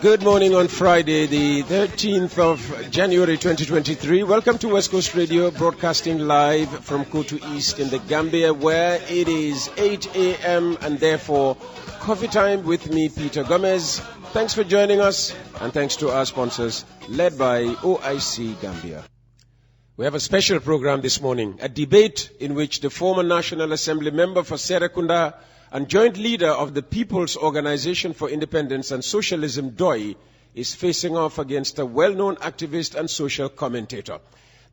Good morning on Friday, the 13th of January 2023. Welcome to West Coast Radio, broadcasting live from Kotu East in the Gambia, where it is 8 a.m. and therefore coffee time with me, Peter Gomez. Thanks for joining us, and thanks to our sponsors, led by OIC Gambia. We have a special program this morning, a debate in which the former National Assembly member for Serekunda and joint leader of the People's Organization for Independence and Socialism, DOI, is facing off against a well-known activist and social commentator.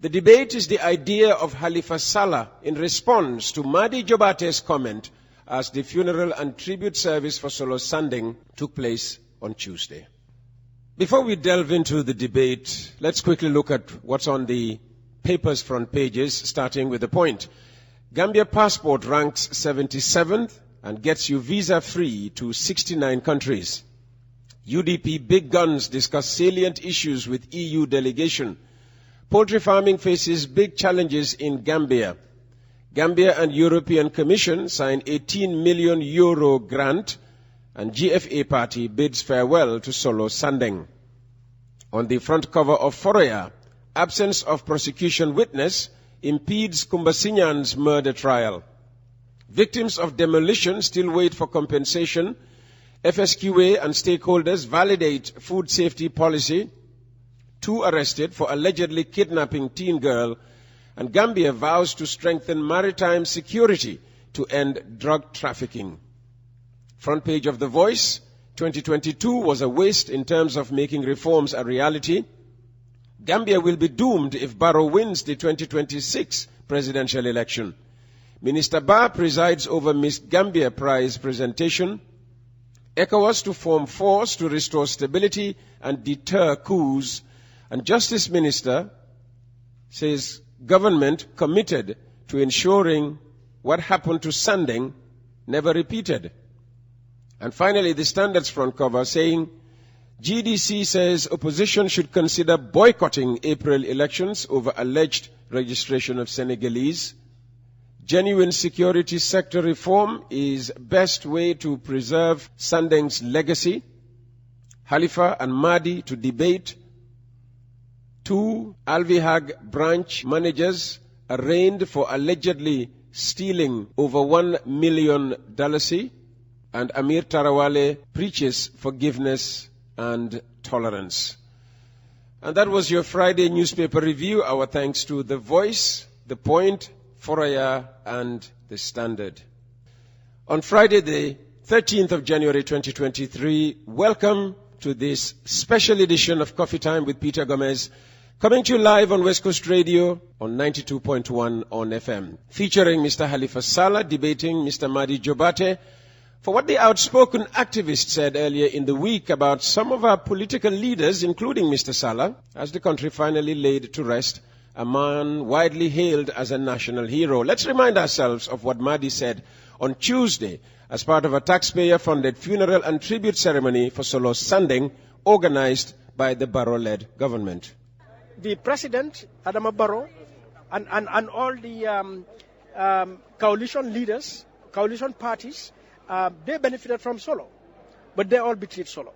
The debate is the idea of Halifa Sallah in response to Madi Jobarteh's comment as the funeral and tribute service for Solo Sanding took place on Tuesday. Before we delve into the debate, let's quickly look at what's on the paper's front pages, starting with the point. Gambia passport ranks 77th and gets you visa-free to 69 countries. UDP big guns discuss salient issues with EU delegation. Poultry farming faces big challenges in Gambia. Gambia and European Commission sign 18 million euro grant, and GFA party bids farewell to Solo Sanding. On the front cover of Foroya, absence of prosecution witness impedes Kumbasinyan's murder trial. Victims of demolition still wait for compensation. FSQA and stakeholders validate food safety policy. 2 arrested for allegedly kidnapping teen girl. And Gambia vows to strengthen maritime security to end drug trafficking. Front page of The Voice, 2022 was a waste in terms of making reforms a reality. Gambia will be doomed if Barrow wins the 2026 presidential election. Minister Ba presides over Miss Gambia Prize presentation. ECOWAS to form force to restore stability and deter coups. And Justice Minister says government committed to ensuring what happened to Sanding never repeated. And finally, the Standards front cover saying GDC says opposition should consider boycotting April elections over alleged registration of Senegalese. Genuine security sector reform is best way to preserve Sanding's legacy. Halifa and Madi to debate. 2 Alvihag branch managers arraigned for allegedly stealing over $1 million. And Amir Tarawale preaches forgiveness and tolerance. And that was your Friday newspaper review. Our thanks to The Voice, The Point, Foroya and The Standard. On Friday, the 13th of January 2023, welcome to this special edition of Coffee Time with Peter Gomez, coming to you live on West Coast Radio on 92.1 on FM, featuring Mr. Halifa Sallah debating Mr. Madi Jobarteh for what the outspoken activist said earlier in the week about some of our political leaders, including Mr. Sallah, as the country finally laid to rest a man widely hailed as a national hero. Let's remind ourselves of what Madi said on Tuesday as part of a taxpayer-funded funeral and tribute ceremony for Solo Sanding organized by the Barrow-led government. The president, Adama Barrow, and all the coalition leaders, coalition parties, they benefited from Solo, but they all betrayed Solo.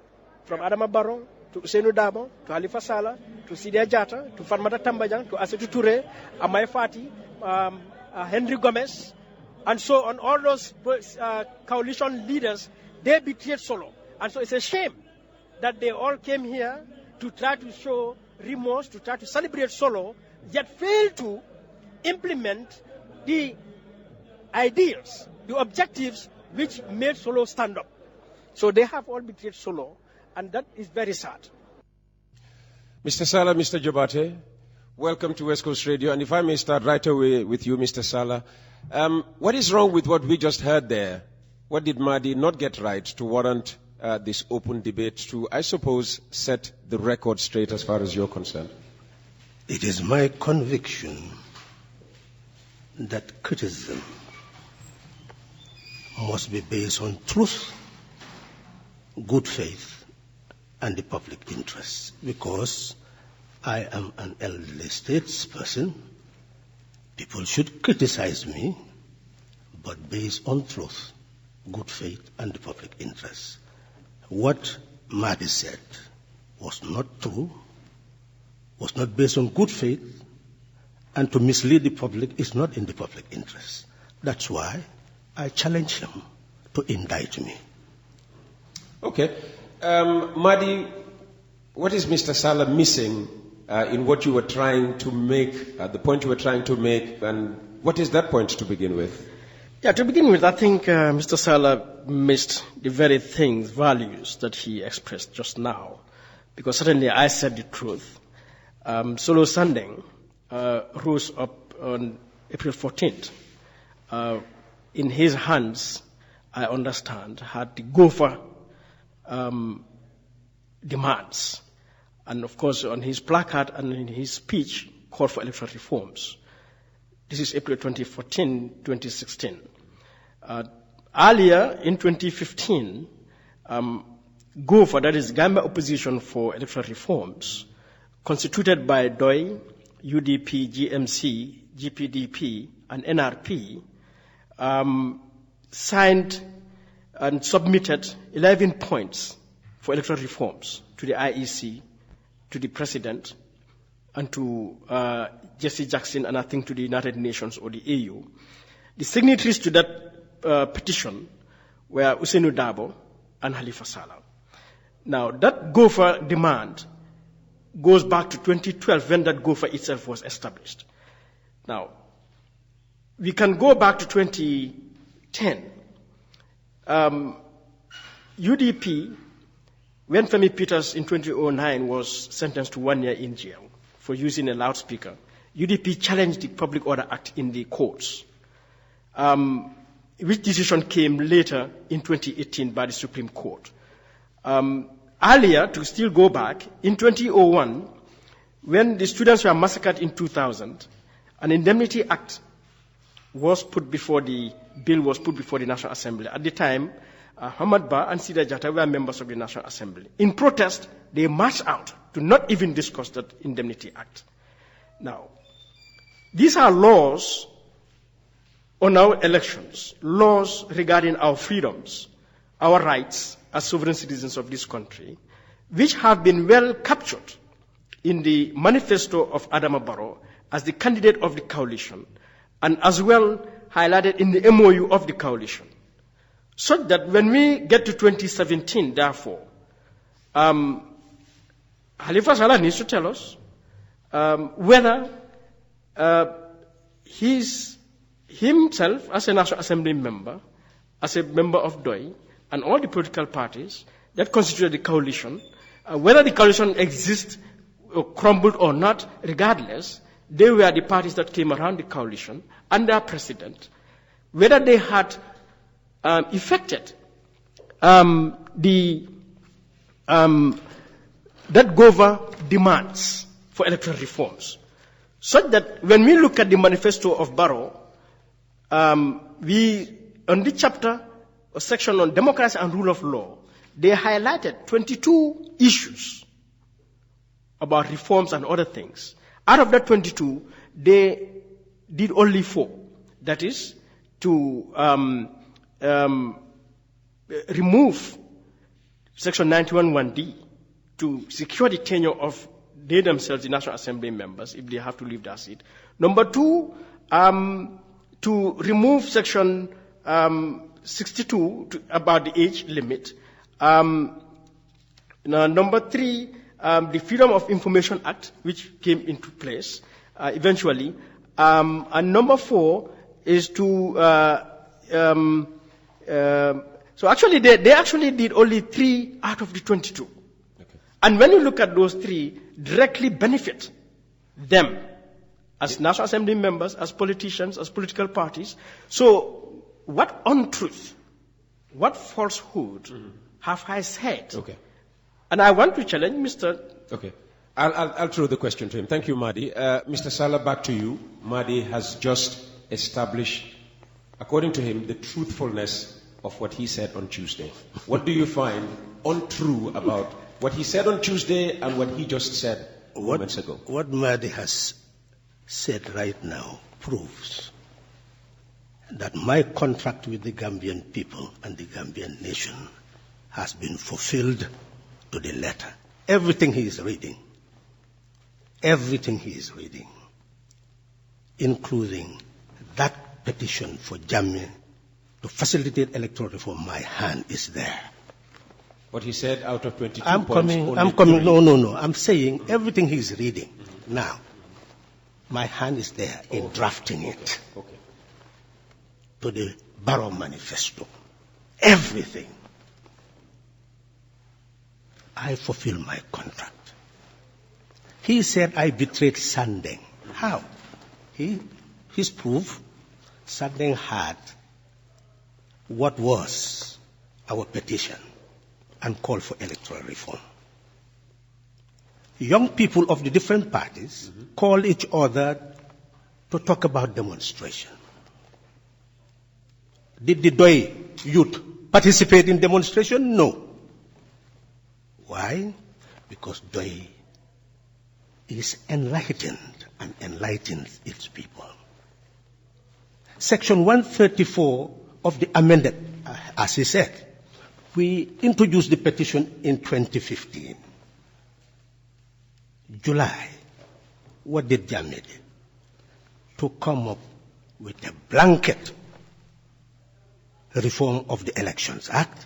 From Adama Barrow to Ousseynou Dabo, to Halifa Sallah, to Sidia Jatta, to Fatmata Tambajang, to Assetou Touré, Amai Fati, Henry Gomez, and so on. All those coalition leaders, they betrayed Solo. And so it's a shame that they all came here to try to show remorse, to try to celebrate Solo, yet failed to implement the ideals, the objectives which made Solo stand up. So they have all betrayed Solo, and that is very sad. Mr. Sallah, Mr. Jobarteh, welcome to West Coast Radio. And if I may start right away with you, Mr. Sallah, what is wrong with what we just heard there? What did Madi not get right to warrant this open debate to, I suppose, set the record straight as far as you're concerned? It is my conviction that criticism must be based on truth, good faith, and the public interest. Because I am an elderly statesperson, people should criticize me, but based on truth, good faith, and the public interest. What Madi said was not true, was not based on good faith, and to mislead the public is not in the public interest. That's why I challenge him to indict me. Okay. Madi, what is Mr. Sallah missing in what you were trying to make, the point you were trying to make, and what is that point to begin with? Yeah, to begin with, I think Mr. Sallah missed the very things, values that he expressed just now. Because certainly I said the truth. Solo Sandeng rose up on April 14th. In his hands, I understand, had the Gopher demands. And of course, on his placard and in his speech, called for electoral reforms. This is April 2014, 2016. Earlier, in 2015, Gopher, that is Gambia Opposition for Electoral Reforms, constituted by DOI, UDP, GMC, GPDP, and NRP, signed and submitted 11 points for electoral reforms to the IEC, to the President, and to Jesse Jackson, and I think to the United Nations or the AU. The signatories to that petition were Usainu Dabo and Halifa Sallah. Now, that Gopher demand goes back to 2012 when that Gopher itself was established. Now, we can go back to 2010. UDP, when Femi Peters in 2009 was sentenced to 1 year in jail for using a loudspeaker, UDP challenged the Public Order Act in the courts, which decision came later in 2018 by the Supreme Court. Earlier, to still go back, in 2001, when the students were massacred in 2000, an indemnity act was put before the bill was put before the National Assembly. At the time, Hamad Ba and Sida Jatta were members of the National Assembly. In protest, they marched out to not even discuss that indemnity act. Now, these are laws on our elections, laws regarding our freedoms, our rights as sovereign citizens of this country, which have been well captured in the manifesto of Adama Barrow as the candidate of the coalition, and as well highlighted in the MOU of the coalition. So that when we get to 2017, therefore, Halifa Sallah needs to tell us whether himself as a National Assembly member, as a member of DOI, and all the political parties that constituted the coalition, whether the coalition exists or crumbled or not, regardless, they were the parties that came around the coalition and their president, whether they had effected that Gopher demands for electoral reforms. Such that when we look at the manifesto of Barrow, on the chapter or section on democracy and rule of law, they highlighted 22 issues about reforms and other things. Out of that 22, they did only 4. That is, to remove Section 91(1)(d) to secure the tenure of they themselves, the National Assembly members, if they have to leave their seat. Number 2, to remove Section 62 about the age limit. Number 3, the Freedom of Information Act, which came into place eventually. And number 4 is to so actually they actually did only 3 out of the 22. Okay. And when you look at those 3, directly benefit them as National Assembly members, as politicians, as political parties. So what untruth, what falsehood have I said? Okay. And I want to challenge Mr. Okay. I'll throw the question to him. Thank you, Madi. Mr. Sallah, back to you. Madi has just established, according to him, the truthfulness of what he said on Tuesday. What do you find untrue about what he said on Tuesday and what he just said moments ago? What Madi has said right now proves that my contract with the Gambian people and the Gambian nation has been fulfilled to the letter. Everything he is reading, including that petition for Jammeh to facilitate electoral reform, my hand is there. What he said out of 22 I'm points. coming. No. I'm saying everything he's reading. Now, my hand is there in drafting it to the Barrow Manifesto. Everything. I fulfill my contract. He said I betrayed Sandeng. How? His proof, Sandeng had what was our petition and called for electoral reform. Young people of the different parties called each other to talk about demonstration. Did the Doi youth participate in demonstration? No. Why? Because Doi is enlightened and enlightens its people. Section 134 of the amended, as he said, we introduced the petition in 2015. July, what did Jammeh do? To come up with a blanket reform of the Elections Act,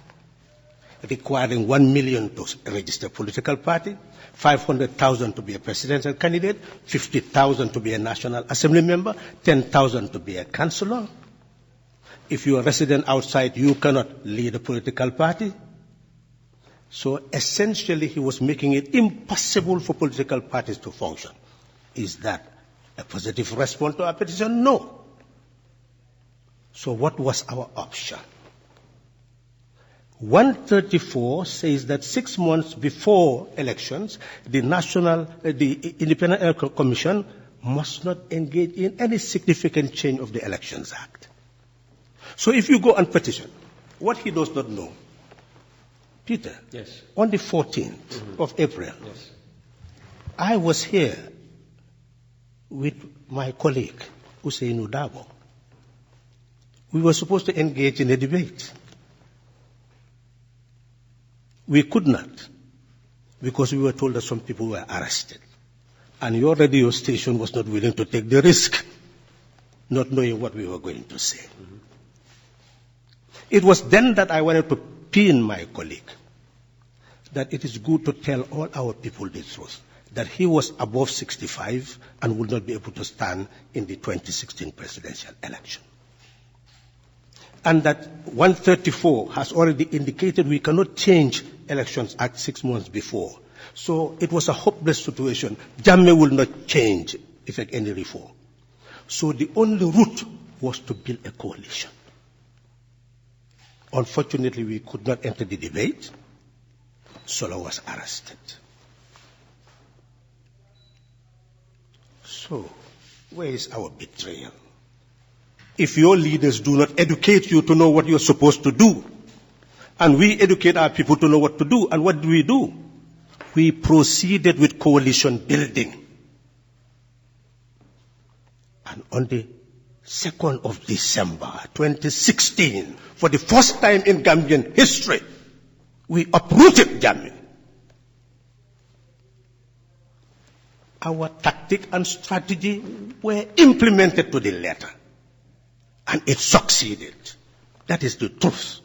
requiring 1 million to register a political party, 500,000 to be a presidential candidate, 50,000 to be a National Assembly member, 10,000 to be a councillor. If you are a resident outside, you cannot lead a political party. So essentially, he was making it impossible for political parties to function. Is that a positive response to our petition? No. So what was our option? 134 says that 6 months before elections, the Independent Electoral Commission must not engage in any significant change of the Elections Act. So if you go and petition, what he does not know, Peter, yes, on the 14th of April, yes, I was here with my colleague, Usainu Dabo. We were supposed to engage in a debate. We could not, because we were told that some people were arrested. And your radio station was not willing to take the risk, not knowing what we were going to say. It was then that I wanted to pin my colleague that it is good to tell all our people the truth, that he was above 65 and would not be able to stand in the 2016 presidential election. And that 134 has already indicated we cannot change Elections Act 6 months before. So it was a hopeless situation. Jammeh will not change, effect any reform. So the only route was to build a coalition. Unfortunately, we could not enter the debate. Sallah was arrested. So, where is our betrayal? If your leaders do not educate you to know what you're supposed to do, and we educate our people to know what to do, and what do? We proceeded with coalition building. And on the 2nd of December 2016, for the first time in Gambian history, we uprooted Jammeh. Our tactic and strategy were implemented to the letter. And it succeeded. That is the truth.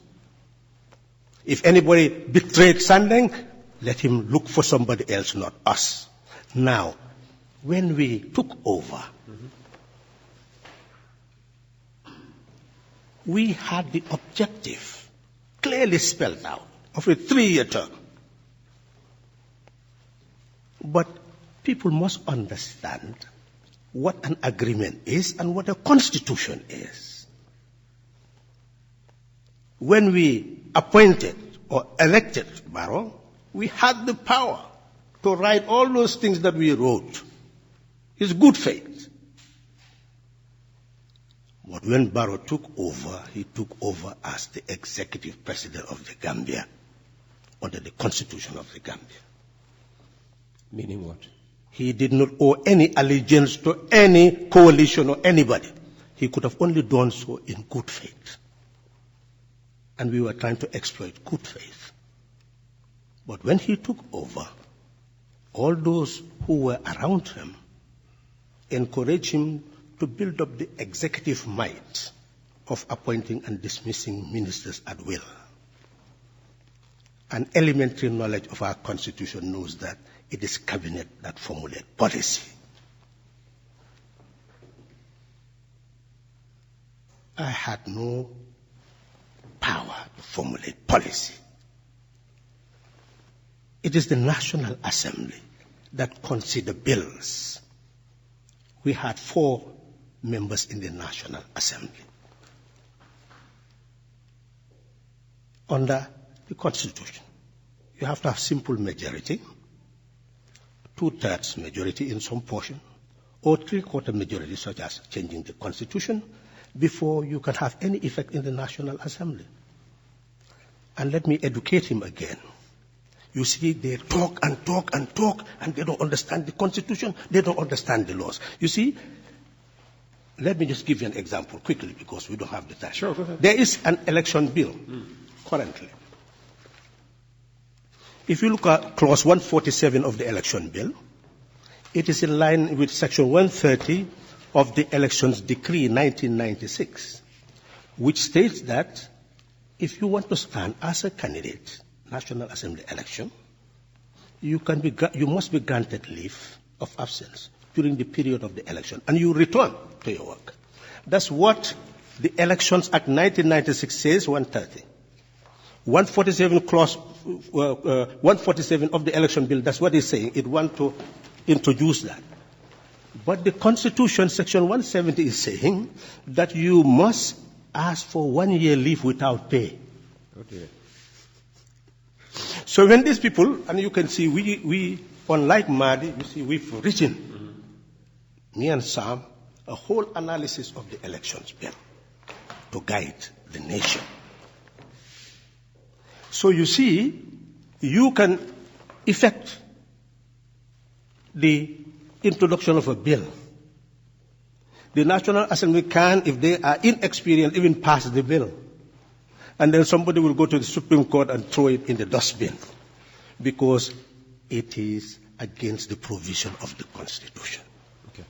If anybody betrayed Sandeng, let him look for somebody else, not us. Now, when we took over, we had the objective clearly spelled out of a 3-year term. But people must understand what an agreement is and what a constitution is. When we appointed or elected Barrow, we had the power to write all those things that we wrote. It's good faith. But when Barrow took over, he took over as the executive president of the Gambia, under the constitution of the Gambia. Meaning what? He did not owe any allegiance to any coalition or anybody. He could have only done so in good faith. And we were trying to exploit good faith. But when he took over, all those who were around him encouraged him to build up the executive might of appointing and dismissing ministers at will. An elementary knowledge of our Constitution knows that it is cabinet that formulates policy. I had no power to formulate policy. It is the National Assembly that consider bills. We had 4 members in the National Assembly. Under the Constitution, you have to have simple majority, 2/3 majority in some portion, or 3/4 majority, such as changing the Constitution, before you can have any effect in the National Assembly. And let me educate him again. You see, they talk and talk and talk, and they don't understand the Constitution, they don't understand the laws. You see, let me just give you an example quickly, because we don't have the time. Sure, go ahead. There is an election bill currently. If you look at clause 147 of the election bill, it is in line with section 130 of the Elections Decree 1996, which states that if you want to stand as a candidate, National Assembly election, you must be granted leave of absence during the period of the election, and you return to your work. That's what the Elections Act 1996 says, 130. 147 clause 147 of the election bill, that's what it's saying. It wants to introduce that. But the Constitution, section 170, is saying that you must ask for 1 year leave without pay. Okay. So when these people, and you can see, we unlike Madi, you see, we've written, me and Sam, a whole analysis of the elections bill to guide the nation. So you see, you can effect the introduction of a bill. The National Assembly can, if they are inexperienced, even pass the bill. And then somebody will go to the Supreme Court and throw it in the dustbin, because it is against the provision of the Constitution. Okay.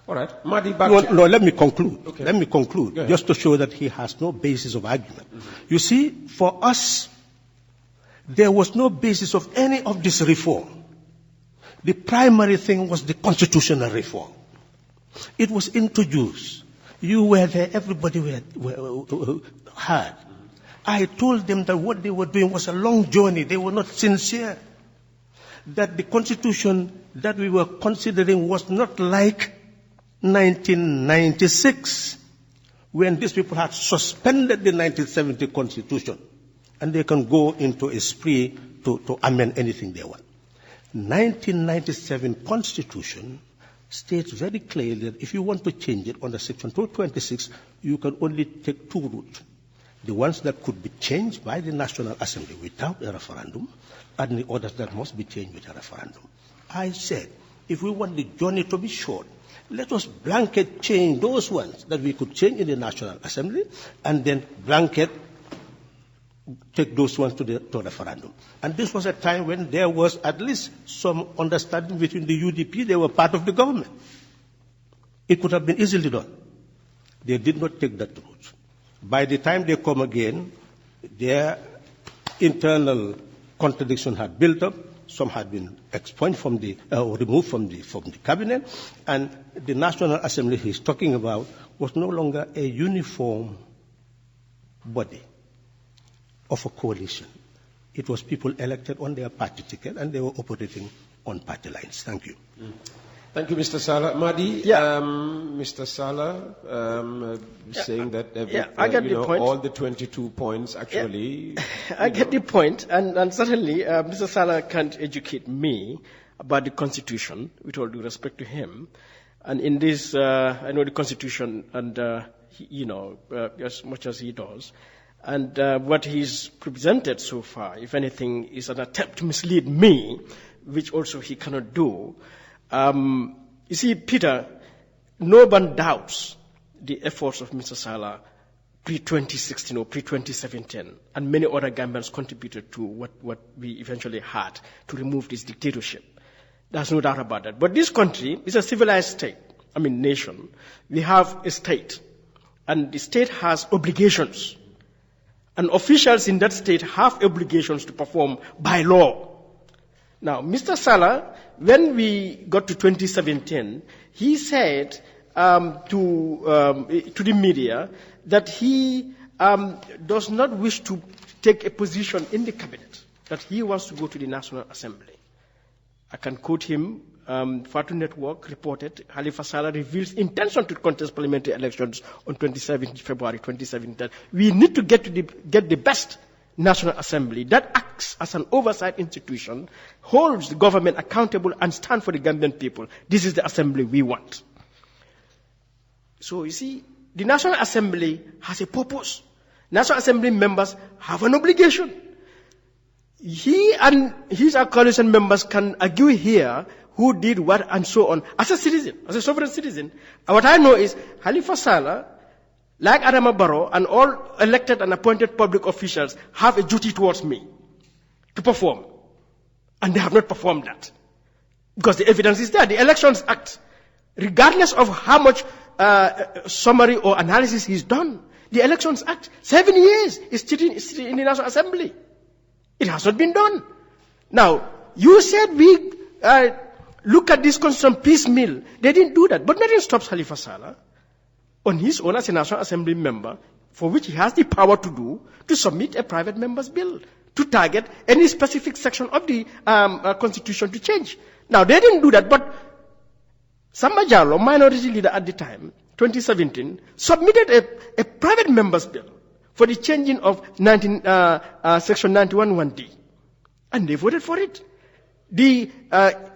All right. Madi, no, let me conclude. Okay. Let me conclude, just to show that he has no basis of argument. You see, for us, there was no basis of any of this reform. The primary thing was the constitutional reform. It was introduced. You were there, everybody heard. I told them that what they were doing was a long journey. They were not sincere. That the constitution that we were considering was not like 1996, when these people had suspended the 1970 constitution, and they can go into a spree to amend anything they want. 1997 constitution states very clearly that if you want to change it under section 226, you can only take 2 routes. The ones that could be changed by the National Assembly without a referendum, and the others that must be changed with a referendum. I said, if we want the journey to be short, let us blanket change those ones that we could change in the National Assembly, and then blanket take those ones to the referendum. And this was a time when there was at least some understanding between the UDP. They were part of the government. It could have been easily done. They did not take that route. By the time they come again, their internal contradiction had built up. Some had been expunged from removed from the cabinet, and the National Assembly he's talking about was no longer a uniform body of a coalition. It was people elected on their party ticket, and they were operating on party lines. Thank you. Thank you, Mr. Sallah. Madi, Mr. Sallah saying that I get the point. all the 22 points actually... I get the point, and certainly Mr. Sallah can't educate me about the Constitution, with all due respect to him. And in this, I know the Constitution, and as much as he does. And what he's presented so far, if anything, is an attempt to mislead me, which also he cannot do. You see, Peter, no one doubts the efforts of Mr. Sallah pre-2016 or pre-2017, and many other Gambians contributed to what we eventually had to remove this dictatorship. There's no doubt about that. But this country is a civilized state, nation. We have a state, and the state has obligations. And officials in that state have obligations to perform by law. Now, Mr. Sallah, when we got to 2017, he said to the media that he does not wish to take a position in the cabinet, that he wants to go to the National Assembly. I can quote him. Fatu Network reported Halifa Sallah reveals intention to contest parliamentary elections on 27 February 2017. We need to get the best National Assembly that acts as an oversight institution, holds the government accountable, and stands for the Gambian people. This is the assembly we want. So you see, the National Assembly has a purpose. National Assembly members have an obligation. He and his coalition members can argue here who did what and so on. As a citizen, as a sovereign citizen, what I know is Halifa Sallah, like Adama Barrow, and all elected and appointed public officials have a duty towards me to perform. And they have not performed that. Because the evidence is there. The Elections Act, regardless of how much summary or analysis is done, the Elections Act, 7 years, is sitting in the National Assembly. It has not been done. Now, you said we look at this constitution piecemeal. They didn't do that. But nothing stops Halifa Sallah on his own as a National Assembly member, for which he has the power to do, to submit a private member's bill to target any specific section of the constitution to change. Now, they didn't do that, but Samba Jallow, minority leader at the time, 2017, submitted a private member's bill for the changing of Section 91(1)(d). And they voted for it. The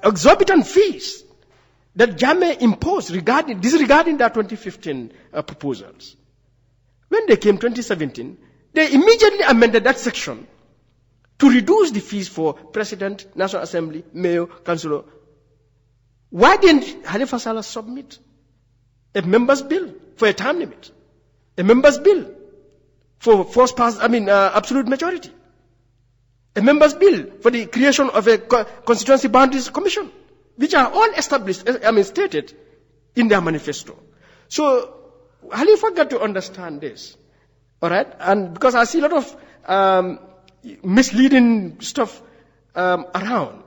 exorbitant fees that Jammeh imposed disregarding their 2015 proposals. When they came 2017, they immediately amended that section to reduce the fees for President, National Assembly, Mayor, Councillor. Why didn't Halifa Sallah submit a member's bill for a term limit? A member's bill for absolute majority. A member's bill for the creation of a constituency boundaries commission, which are all established, stated in their manifesto. So, Halifa got to understand this. Alright? And because I see a lot of misleading stuff around,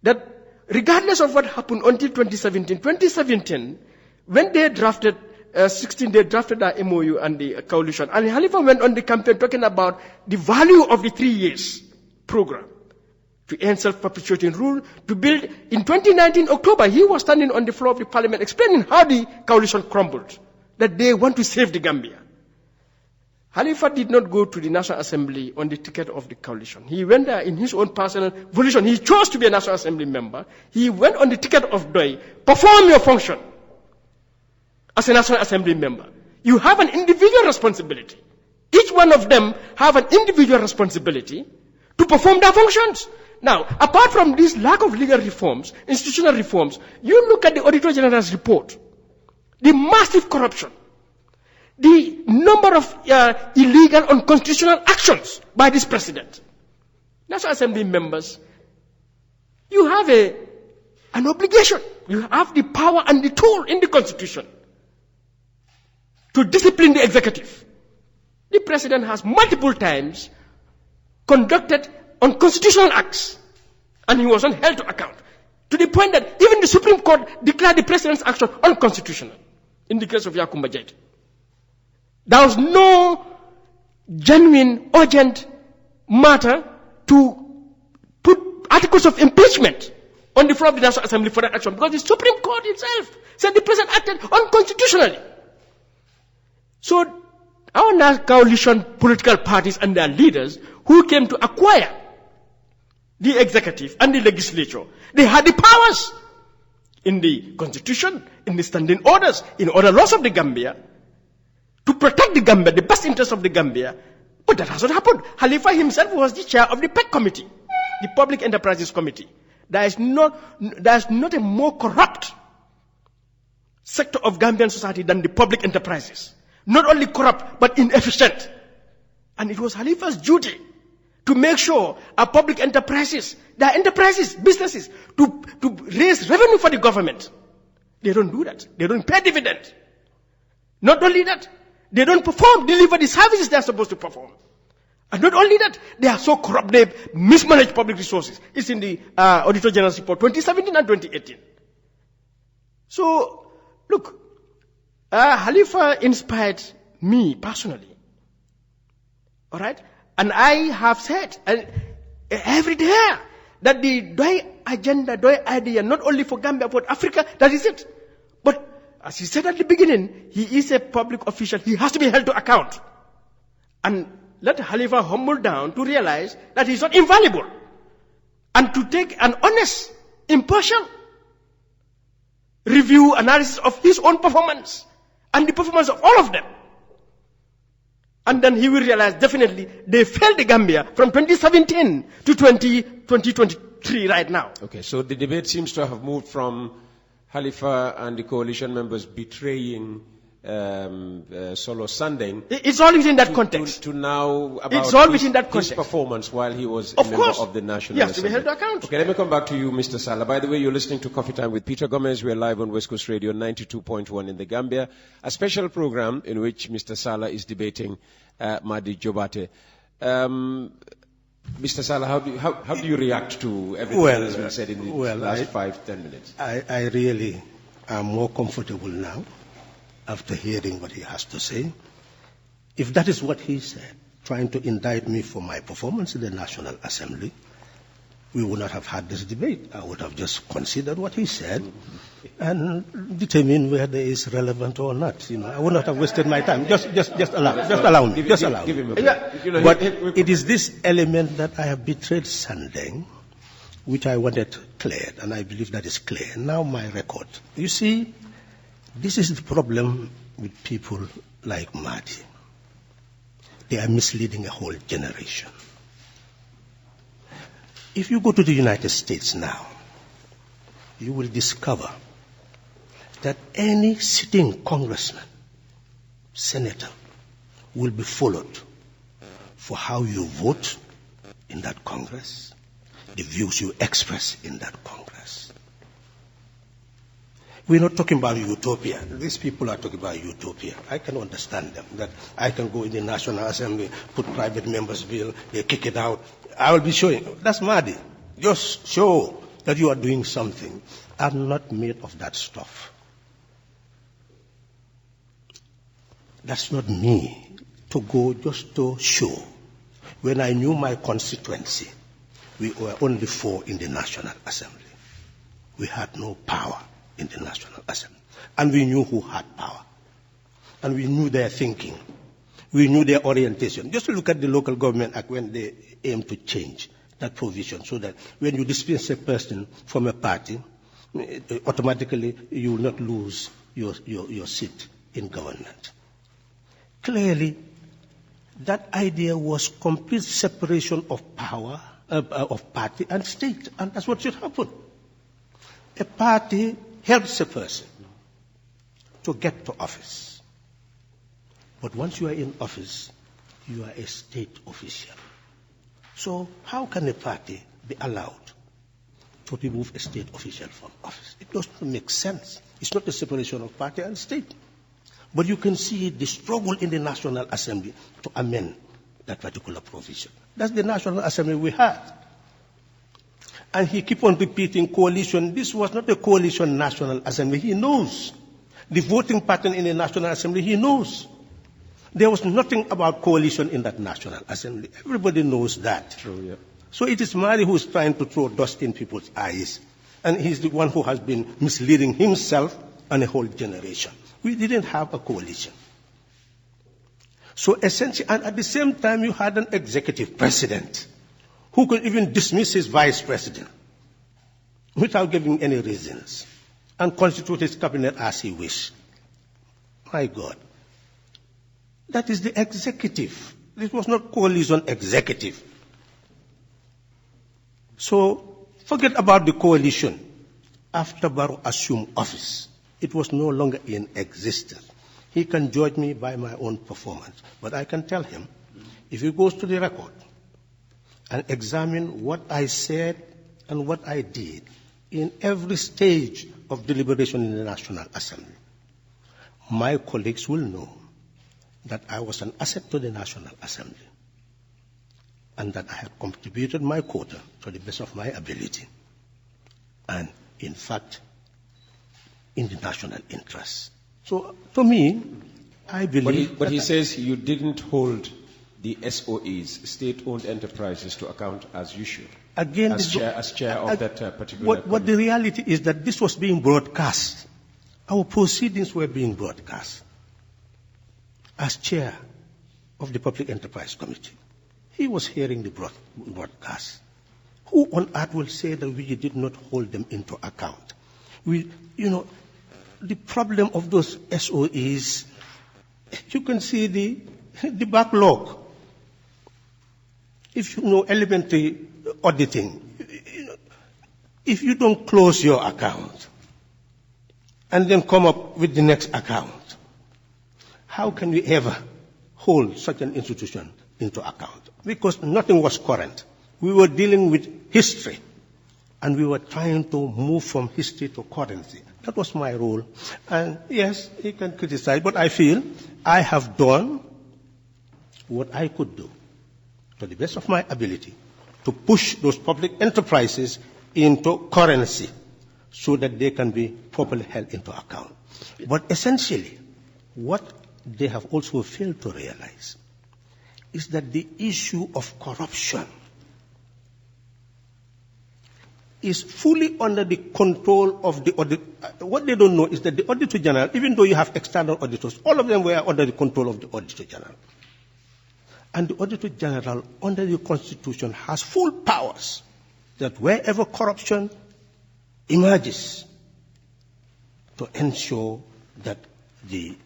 that regardless of what happened until 2017, when they drafted they drafted the MOU and the coalition, and Halifa went on the campaign talking about the value of the 3 years program to end self-perpetuating rule, to build. In 2019 October, he was standing on the floor of the parliament explaining how the coalition crumbled, that they want to save the Gambia. Halifa did not go to the National Assembly on the ticket of the coalition. He went there in his own personal volition. He chose to be a National Assembly member. He went on the ticket of DOI. Perform your function as a National Assembly member. You have an individual responsibility. Each one of them have an individual responsibility to perform their functions. Now, apart from this lack of legal reforms, institutional reforms, you look at the Auditor General's report, the massive corruption, the number of illegal, unconstitutional actions by this president. National Assembly members, you have an obligation. You have the power and the tool in the Constitution to discipline the executive. The president has multiple times conducted unconstitutional acts, and he was not held to account, to the point that even the Supreme Court declared the president's action unconstitutional in the case of Yakumba Jaita. There was no genuine, urgent matter to put articles of impeachment on the floor of the National Assembly for that action, because the Supreme Court itself said the president acted unconstitutionally. So, our coalition political parties and their leaders who came to acquire the executive and the legislature, they had the powers in the constitution, in the standing orders, in other laws of the Gambia, to protect the Gambia, the best interest of the Gambia. But that has not happened. Halifa himself was the chair of the PEC committee, the Public Enterprises Committee. There is not a more corrupt sector of Gambian society than the public enterprises. not only corrupt, but inefficient. And it was Halifa's duty to make sure our public enterprises, their enterprises, businesses, to raise revenue for the government. They don't do that. They don't pay dividend. Not only that, they don't deliver the services they're supposed to perform. And not only that, they are so corrupt, they mismanage public resources. It's in the Auditor General's report 2017 and 2018. So, look, Halifa inspired me personally. All right? And I have said every day that the Doi agenda, Doi idea, not only for Gambia, but Africa, that is it. But as he said at the beginning, he is a public official. He has to be held to account. And let Halifa humble down to realize that he's not infallible. And to take an honest, impartial review, analysis of his own performance and the performance of all of them. And then he will realize definitely they failed the Gambia from 2017 to 2023 right now. Okay, so the debate seems to have moved from Halifa and the coalition members betraying Solo Sandeng. It's all within that context. To now about it's all within that context. His performance while he was a member of the National Assembly. Yes, to be held to account. Okay, let me come back to you, Mr. Sallah. By the way, you're listening to Coffee Time with Peter Gomez. We're live on West Coast Radio 92.1 in the Gambia. A special program in which Mr. Sallah is debating Madi Jobarteh. Mr. Sallah, how do you react to everything that has been said in the last 5-10 minutes? I really am more comfortable now after hearing what he has to say. If that is what he said, trying to indict me for my performance in the National Assembly, we would not have had this debate. I would have just considered what he said and determine whether it is relevant or not. I would not have wasted my time. Just allow me. Give him a break. But it is this element that I have betrayed Sandeng, which I wanted cleared, and I believe that is clear. Now my record. You see, this is the problem with people like Madi. They are misleading a whole generation. If you go to the United States now, you will discover that any sitting congressman, senator, will be followed for how you vote in that Congress, the views you express in that Congress. We're not talking about utopia. These people are talking about utopia. I can understand them, that I can go in the National Assembly, put private members' bill, they kick it out. I will be showing. That's Madi. Just show that you are doing something. I'm not made of that stuff. That's not me to go just to show. When I knew my constituency, we were only 4 in the National Assembly. We had no power in the National Assembly. And we knew who had power. And we knew their thinking. We knew their orientation. Just look at the Local Government Act when they aim to change that provision so that when you dismiss a person from a party, automatically you will not lose your seat in government. Clearly, that idea was complete separation of power, of party and state, and that's what should happen. A party helps a person to get to office. But once you are in office, you are a state official. So how can a party be allowed to remove a state official from office? It doesn't make sense. It's not a separation of party and state. But you can see the struggle in the National Assembly to amend that particular provision. That's the National Assembly we had. And he keep on repeating coalition. This was not a coalition National Assembly. He knows. The voting pattern in the National Assembly, he knows. There was nothing about coalition in that National Assembly. Everybody knows that. True, yeah. So it is Madi who is trying to throw dust in people's eyes. And he's the one who has been misleading himself and a whole generation. We didn't have a coalition. So essentially, and at the same time, you had an executive president who could even dismiss his vice president without giving any reasons and constitute his cabinet as he wished. My God. That is the executive. This was not coalition executive. So forget about the coalition. After Barrow assumed office, it was no longer in existence. He can judge me by my own performance. But I can tell him, if he goes to the record and examine what I said and what I did in every stage of deliberation in the National Assembly, my colleagues will know that I was an asset to the National Assembly and that I had contributed my quota to the best of my ability and, in fact, in the national interest. So, to me, I believe... But he says you didn't hold the SOEs, state-owned enterprises, to account as you should. Again, as chair of that particular what the reality is that this was being broadcast. Our proceedings were being broadcast. As chair of the Public Enterprise Committee, he was hearing the broadcast. Who on earth will say that we did not hold them into account? The problem of those SOEs, you can see the backlog. If you know elementary auditing, if you don't close your account and then come up with the next account, how can we ever hold such an institution into account? Because nothing was current. We were dealing with history, and we were trying to move from history to currency. That was my role. And yes, he can criticize, but I feel I have done what I could do to the best of my ability to push those public enterprises into currency so that they can be properly held into account. But essentially, what they have also failed to realize is that the issue of corruption is fully under the control of the audit. What they don't know is that the Auditor General, even though you have external auditors, all of them were under the control of the Auditor General. And the Auditor General, under the Constitution, has full powers that wherever corruption emerges, to ensure that the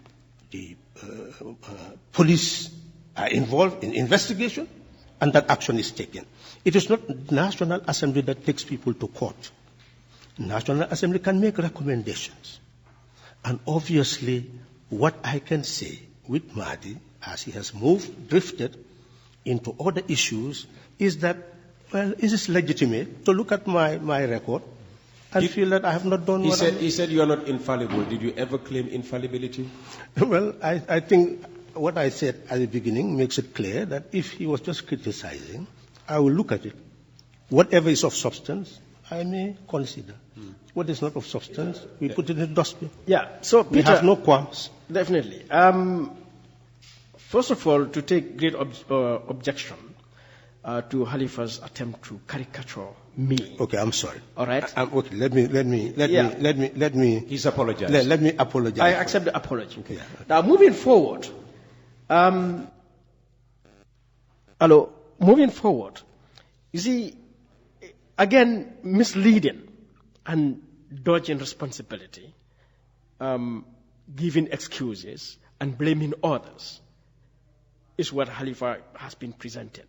police are involved in investigation and that action is taken. It is not the National Assembly that takes people to court. The National Assembly can make recommendations. And obviously, what I can say with Madi, as he has drifted into other issues, is that, well, it is legitimate to look at my record and feel that I have not done what he said you are not infallible. Did you ever claim infallibility? Well, I think what I said at the beginning makes it clear that if he was just criticizing, I will look at it. Whatever is of substance, I may consider. What is not of substance, we put it in the dustbin. Yeah, so Peter, we have no qualms. Definitely. First of all, to take great objection to Halifa's attempt to caricature me. Okay, I'm sorry. All right. Okay, let me. He's apologized. Let me apologize. I accept the apology. Okay. Yeah. Now, moving forward, you see, again, misleading and dodging responsibility, giving excuses and blaming others is what Halifa has been presented.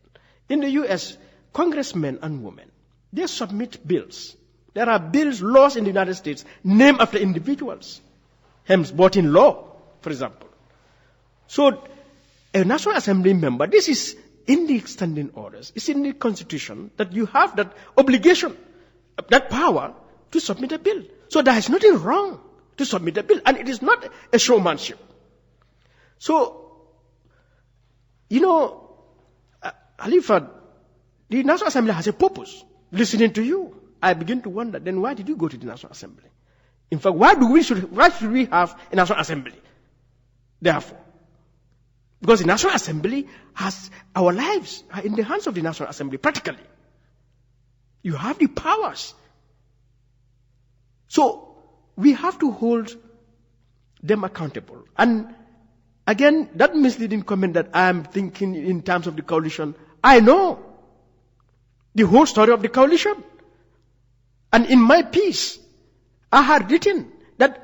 In the U.S., congressmen and women, they submit bills. There are bills, laws in the United States named after individuals, hence voting law, for example. So, a National Assembly member, this is in the standing orders, it's in the Constitution that you have that obligation, that power to submit a bill. So there is nothing wrong to submit a bill, and it is not a showmanship. So, Halifa, the National Assembly has a purpose. Listening to you, I begin to wonder, then why did you go to the National Assembly? In fact, why should we have a National Assembly? Therefore, because the National Assembly has, our lives are in the hands of the National Assembly, practically. You have the powers. So, we have to hold them accountable. And again, that misleading comment that I am thinking in terms of the coalition, I know the whole story of the coalition. And in my piece, I had written that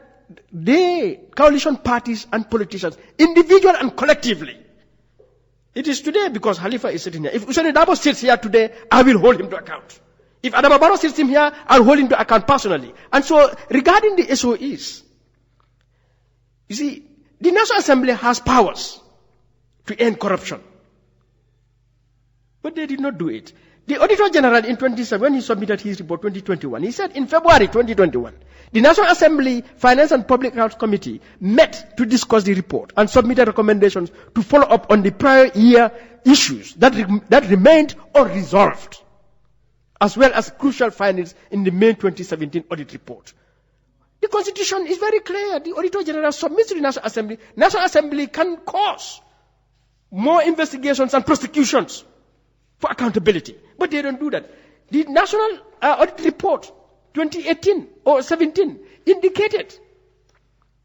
they, coalition parties and politicians, individually and collectively, it is today because Halifa is sitting here. If Usani Dabo sits here today, I will hold him to account. If Adama Barrow sits him here, I'll hold him to account personally. And so, regarding the SOEs, you see, The National Assembly has powers to end corruption. But they did not do it. The Auditor General in 2017, when he submitted his report 2021, he said in February 2021, the National Assembly Finance and Public Health Committee met to discuss the report and submitted recommendations to follow up on the prior year issues that remained unresolved, as well as crucial findings in the May 2017 audit report. The Constitution is very clear. The Auditor General submits to the National Assembly. National Assembly can cause more investigations and prosecutions for accountability. But they don't do that. The National Audit Report 2018 or 17 indicated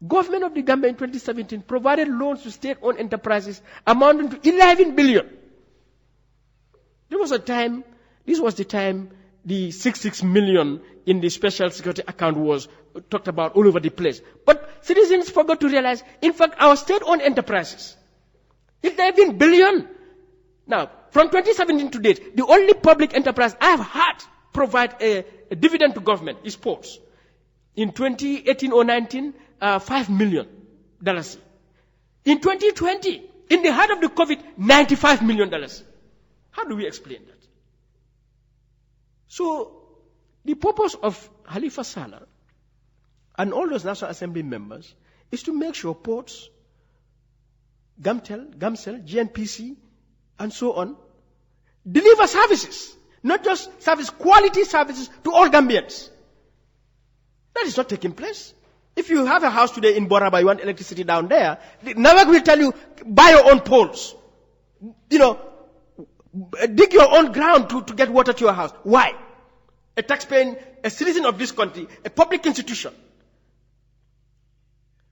government of the Gambia in 2017 provided loans to state-owned enterprises amounting to 11 billion. This was the time the 66 million in the special security account was talked about all over the place. But citizens forgot to realize, in fact, our state-owned enterprises, 11 billion. Now, from 2017 to date, the only public enterprise I have had provide a dividend to government is ports. In 2018 or 19, $5 million. In 2020, in the heart of the COVID, $95 million. How do we explain that? So, the purpose of Halifa Sallah and all those National Assembly members is to make sure ports, GAMCEL, GNPC, and so on, deliver services, not just quality services to all Gambians. That is not taking place. If you have a house today in Boraba, you want electricity down there, NAWAC will tell you, buy your own poles. Dig your own ground to get water to your house. Why? A taxpaying, a citizen of this country, a public institution.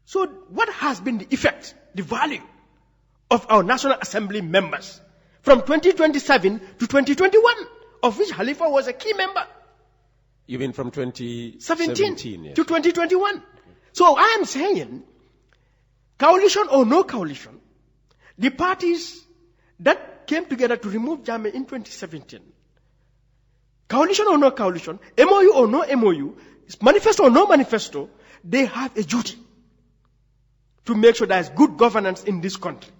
So what has been the effect, the value of our National Assembly members from 2027 to 2021, of which Halifa was a key member? You mean from 2017 yes, to 2021. So I am saying, coalition or no coalition, the parties that came together to remove Jammeh in 2017, coalition or no coalition, MOU or no MOU, manifesto or no manifesto, they have a duty to make sure there is good governance in this country.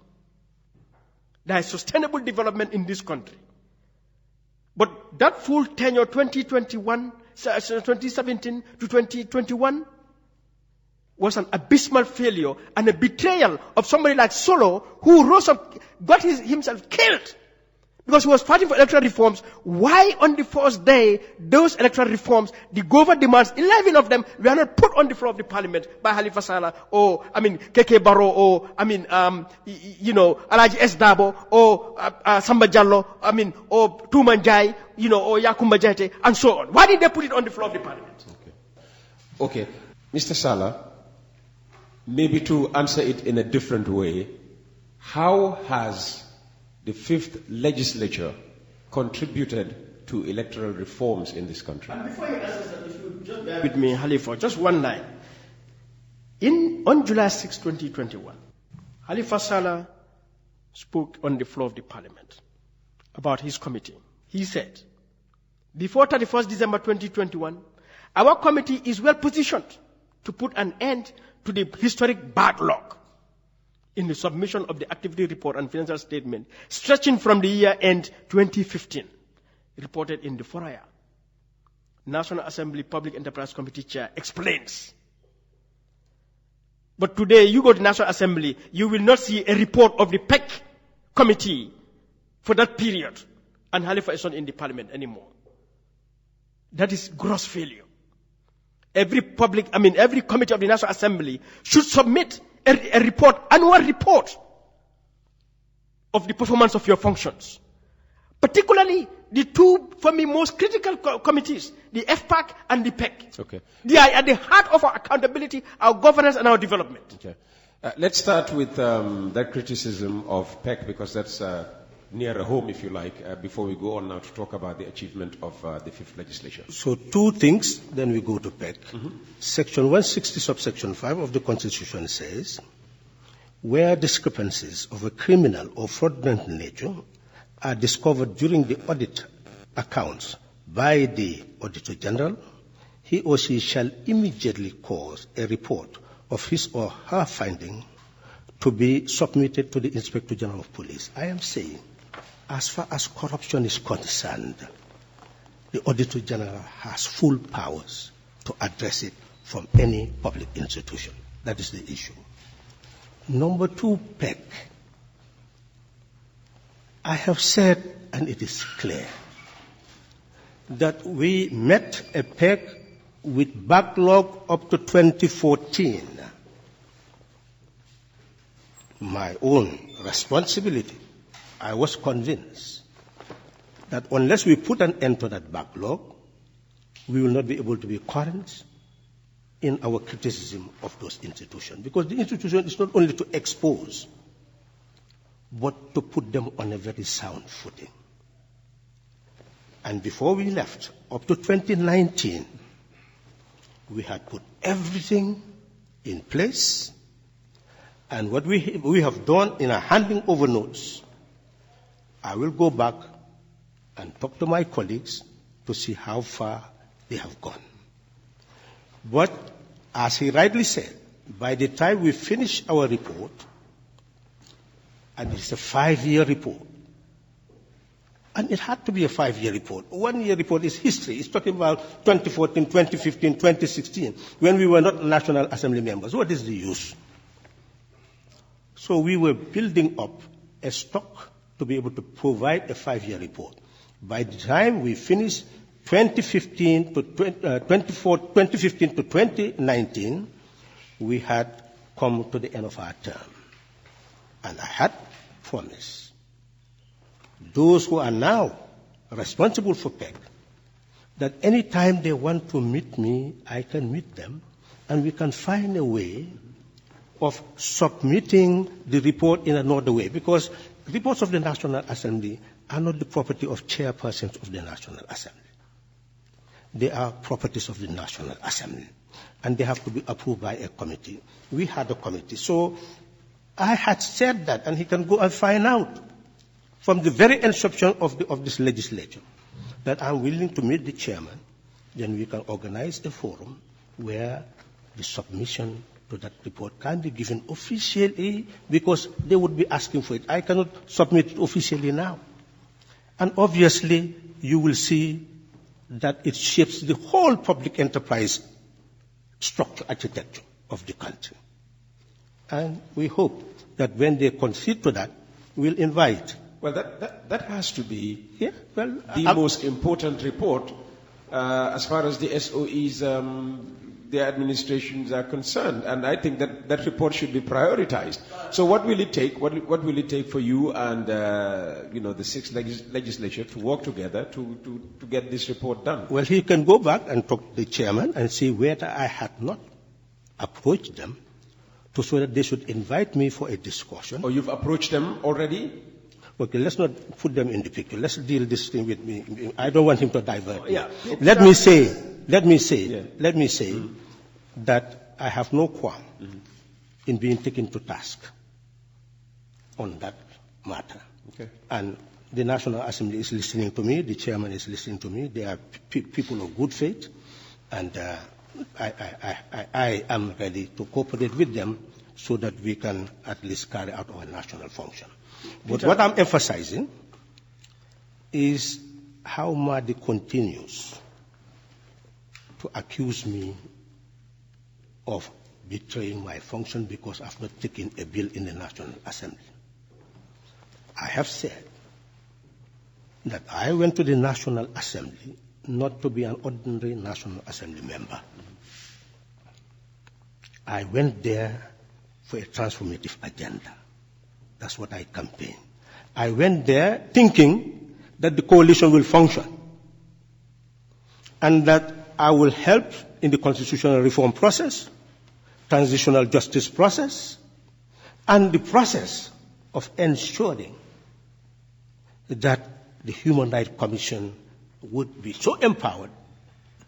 There is sustainable development in this country. But that full tenure, 2017 to 2021, was an abysmal failure and a betrayal of somebody like Solo, who rose up, got himself killed because he was fighting for electoral reforms. Why on the first day, those electoral reforms, the government demands, 11 of them were not put on the floor of the parliament by Halifa Sallah, or, KK Barrow, or, Alaji S. Dabo, or Samba Jallo, or Tuman Jai, or Yakumba Jete, and so on. Why did they put it on the floor of the parliament? Okay. Mr. Sallah, maybe to answer it in a different way, how has the fifth legislature contributed to electoral reforms in this country? And before you answer that, if you just bear with me, Halifa, just one line. On July 6, 2021, Halifa Sallah spoke on the floor of the parliament about his committee. He said, before 31st December 2021, our committee is well positioned to put an end to the historic bad luck in the submission of the activity report and financial statement stretching from the year end 2015, reported in the Foraya. National Assembly Public Enterprise Committee Chair explains. But today, you go to National Assembly, you will not see a report of the PEC committee for that period. And Halifa is not in the parliament anymore. That is gross failure. Every committee of the National Assembly should submit a report, annual report of the performance of your functions. Particularly the two, for me, most critical committees, the FPAC and the PEC. Okay. They are at the heart of our accountability, our governance, and our development. Okay. Let's start with that criticism of PEC, because that's nearer home, if you like, before we go on now to talk about the achievement of the fifth legislature. So two things, then we go to PEC. Section 160, subsection 5 of the Constitution says, where discrepancies of a criminal or fraudulent nature are discovered during the audit accounts by the Auditor General, he or she shall immediately cause a report of his or her finding to be submitted to the Inspector General of Police. I am saying, as far as corruption is concerned, the Auditor General has full powers to address it from any public institution. That is the issue. Number two, PEC. I have said, and it is clear, that we met a PEC with backlog up to 2014. My own responsibility, I was convinced that unless we put an end to that backlog, we will not be able to be current in our criticism of those institutions. Because the institution is not only to expose, but to put them on a very sound footing. And before we left, up to 2019, we had put everything in place. And what we have done in our handing over notes, I will go back and talk to my colleagues to see how far they have gone. But as he rightly said, by the time we finish our report, and it's a 5-year report, and it had to be a 5-year report. 1-year report is history. It's talking about 2014, 2015, 2016, when we were not National Assembly members. What is the use? So we were building up a stock to be able to provide a 5-year report. By the time we finished 2015 to 2019, we had come to the end of our term. And I had promised those who are now responsible for PEC that any time they want to meet me, I can meet them, and we can find a way of submitting the report in another way, because reports of the National Assembly are not the property of chairpersons of the National Assembly. They are properties of the National Assembly, and they have to be approved by a committee. We had a committee. So I had said that, and he can go and find out from the very inception of this legislature that I'm willing to meet the chairman. Then we can organize a forum where the submission to that report can be given officially, because they would be asking for it. I cannot submit it officially now. And obviously, you will see that it shapes the whole public enterprise structure, architecture of the country. And we hope that when they concede to that, we'll invite. Well, that has to be the most important report as far as the SOEs, their administrations are concerned. And I think that report should be prioritized. So what will it take? What will it take for you and the sixth legislature to work together to get this report done? Well, he can go back and talk to the chairman and see whether I had not approached them so that they should invite me for a discussion. Oh, you've approached them already? Okay, let's not put them in the picture. Let's deal this thing with me. I don't want him to divert. Yeah. Let me say that I have no qualm in being taken to task on that matter. Okay. And the National Assembly is listening to me. The chairman is listening to me. They are people of good faith, and I am ready to cooperate with them so that we can at least carry out our national function. But what I'm emphasizing is how Madi continues to accuse me of betraying my function because I've not taken a bill in the National Assembly. I have said that I went to the National Assembly not to be an ordinary National Assembly member. I went there for a transformative agenda. That's what I campaigned. I went there thinking that the coalition will function and that I will help in the constitutional reform process, transitional justice process, and the process of ensuring that the Human Rights Commission would be so empowered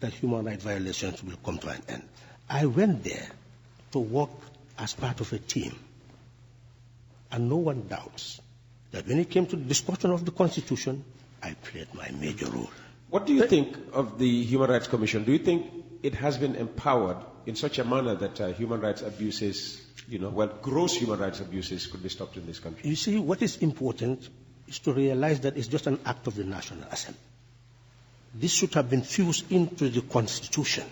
that human rights violations will come to an end. I went there to work as part of a team. And no one doubts that when it came to the discussion of the Constitution, I played my major role. What do you think of the Human Rights Commission? Do you think it has been empowered in such a manner that human rights abuses, gross human rights abuses could be stopped in this country? You see, what is important is to realize that it's just an act of the National Assembly. This should have been fused into the Constitution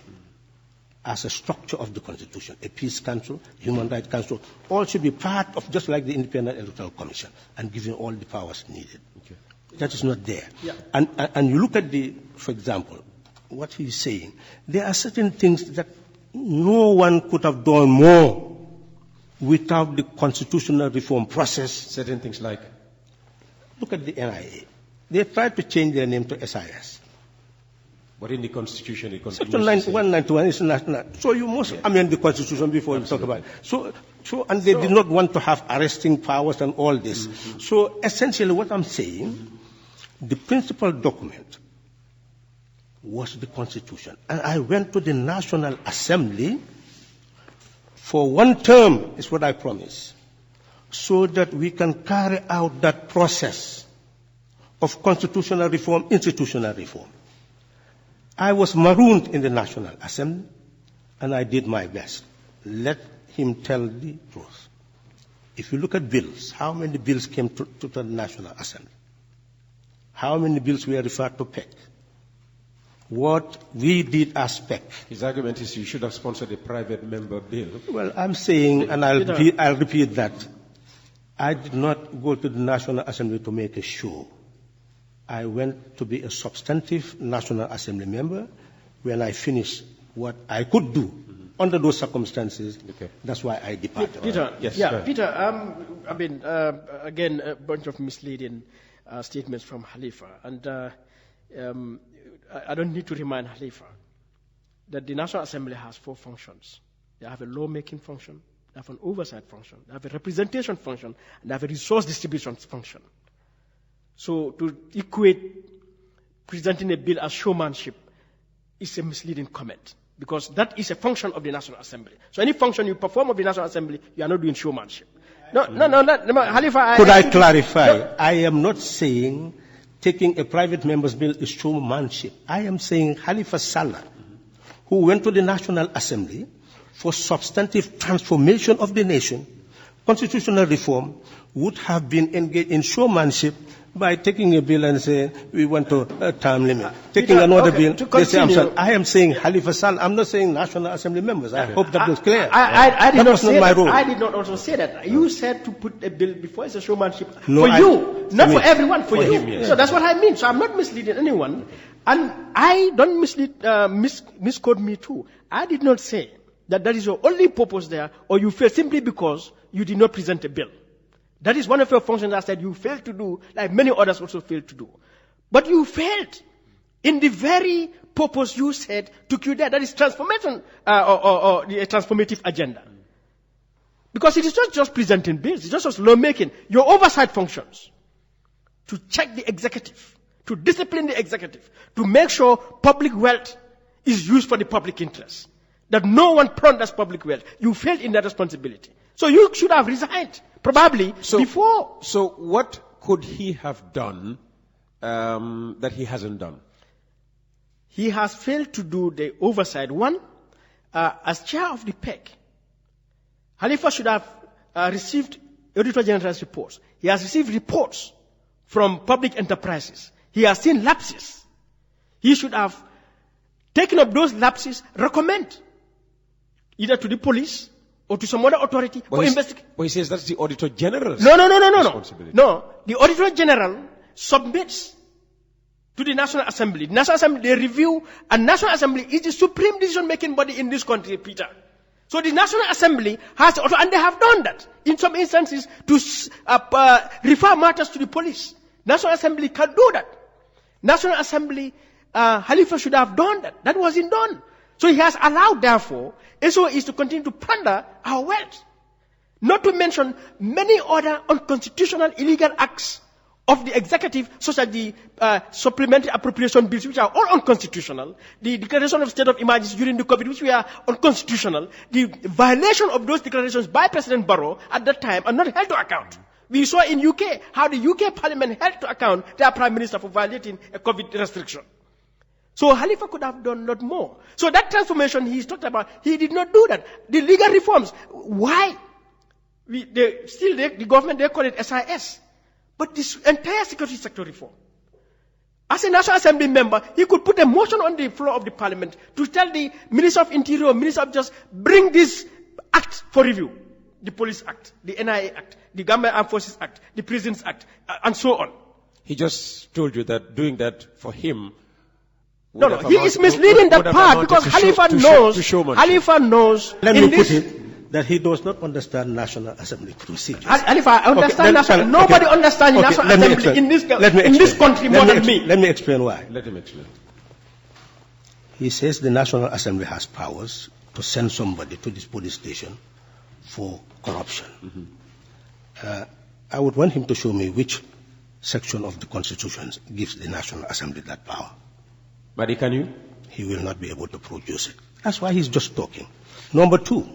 as a structure of the Constitution. A Peace Council, Human Rights Council, all should be part of, just like the Independent Electoral Commission, and given all the powers needed. Okay. That is not there. Yeah. And you look at for example, what he's saying, there are certain things that no one could have done more without the constitutional reform process. Certain things like? Look at the NIA. They tried to change their name to SIS. But in the Constitution, it continues Section 191 is national. So you must amend the Constitution before you talk about it. And they did not want to have arresting powers and all this. Mm-hmm. So essentially what I'm saying, the principal document was the Constitution. And I went to the National Assembly for one term, is what I promised, so that we can carry out that process of constitutional reform, institutional reform. I was marooned in the National Assembly, and I did my best. Let him tell the truth. If you look at bills, how many bills came to the National Assembly? How many bills were referred to PEC? What we did as PEC. His argument is you should have sponsored a private member bill. Well, I'm saying, and I'll repeat that, I did not go to the National Assembly to make a show. I went to be a substantive National Assembly member. When I finished what I could do under those circumstances, that's why I departed. Peter, yes, Peter, again, a bunch of misleading statements from Halifa. And I don't need to remind Halifa that the National Assembly has 4 functions. They have a lawmaking function, they have an oversight function, they have a representation function, and they have a resource distribution function. So to equate presenting a bill as showmanship is a misleading comment, because that is a function of the National Assembly. So any function you perform of the National Assembly, you are not doing showmanship. No, Halifa. Could I clarify? No. I am not saying taking a private member's bill is showmanship. I am saying Halifa Sallah, who went to the National Assembly for substantive transformation of the nation, constitutional reform, would have been engaged in showmanship by taking a bill and saying, we want a term limit. Taking another bill, they say, I am saying Halifa Sallah. I'm not saying National Assembly members. I hope that was clear. I did not say my role. I did not also say that. You said to put a bill before it's a showmanship. No, for you, not for everyone, for you. Him, yes. So that's what I mean. So I'm not misleading anyone. And I don't misquote me too. I did not say that is your only purpose there, or you fail simply because you did not present a bill. That is one of your functions I said you failed to do, like many others also failed to do. But you failed in the very purpose you said took you there. That is transformation, or a transformative agenda. Because it is not just presenting bills, it's not just lawmaking. Your oversight functions to check the executive, to discipline the executive, to make sure public wealth is used for the public interest, that no one plunders public wealth. You failed in that responsibility. So you should have resigned, probably, before. So what could he have done that he hasn't done? He has failed to do the oversight. One, as chair of the PEC, Halifa should have received Auditor General's reports. He has received reports from public enterprises. He has seen lapses. He should have taken up those lapses, recommend either to the police or to some other authority for investigation. But he says that's the Auditor General's responsibility. No, the Auditor General submits to the National Assembly. The National Assembly, they review, and National Assembly is the supreme decision-making body in this country, Peter. So the National Assembly has, and they have done that in some instances, to refer matters to the police. National Assembly can do that. National Assembly, Halifa should have done that. That wasn't done. So he has allowed, therefore, SOEs to continue to plunder our wealth. Not to mention many other unconstitutional illegal acts of the executive, such as the supplementary appropriation bills, which are all unconstitutional, the declaration of state of emergency during the COVID, which were unconstitutional, the violation of those declarations by President Barrow at that time are not held to account. We saw in UK how the UK Parliament held to account their Prime Minister for violating a COVID restriction. So Halifa could have done a lot more. So that transformation he's talked about, he did not do that. The legal reforms, why? The government, they call it SIS. But this entire security sector reform. As a National Assembly member, he could put a motion on the floor of the parliament to tell the Minister of Interior, Minister of Justice, bring this act for review. The Police Act, the NIA Act, the Gambia Armed Forces Act, the Prisons Act, and so on. He just told you that doing that for him... No, he is misleading that part because Halifa knows... Let me put it that he does not understand National Assembly procedures. Halifa, I understand National... Nobody understands National Assembly in this country more than me. Let me explain why. Let him explain. He says the National Assembly has powers to send somebody to this police station for corruption. I would want him to show me which section of the Constitution gives the National Assembly that power. Madi, can you? He will not be able to produce it. That's why he's just talking. Number two,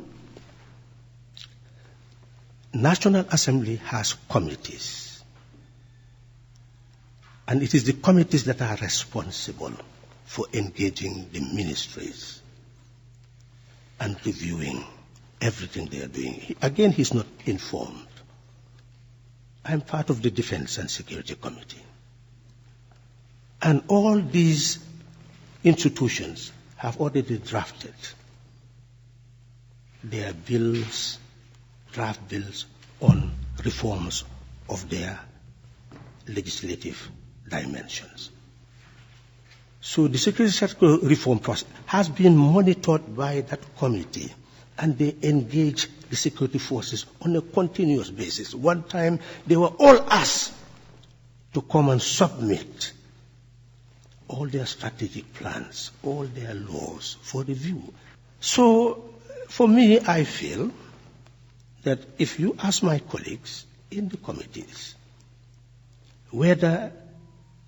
National Assembly has committees. And it is the committees that are responsible for engaging the ministries and reviewing everything they are doing. Again, he's not informed. I'm part of the Defense and Security Committee. And all these institutions have already drafted their bills, draft bills on reforms of their legislative dimensions. So the security sector reform process has been monitored by that committee, and they engage the security forces on a continuous basis. One time they were all asked to come and submit all their strategic plans, all their laws for review. So for me, I feel that if you ask my colleagues in the committees whether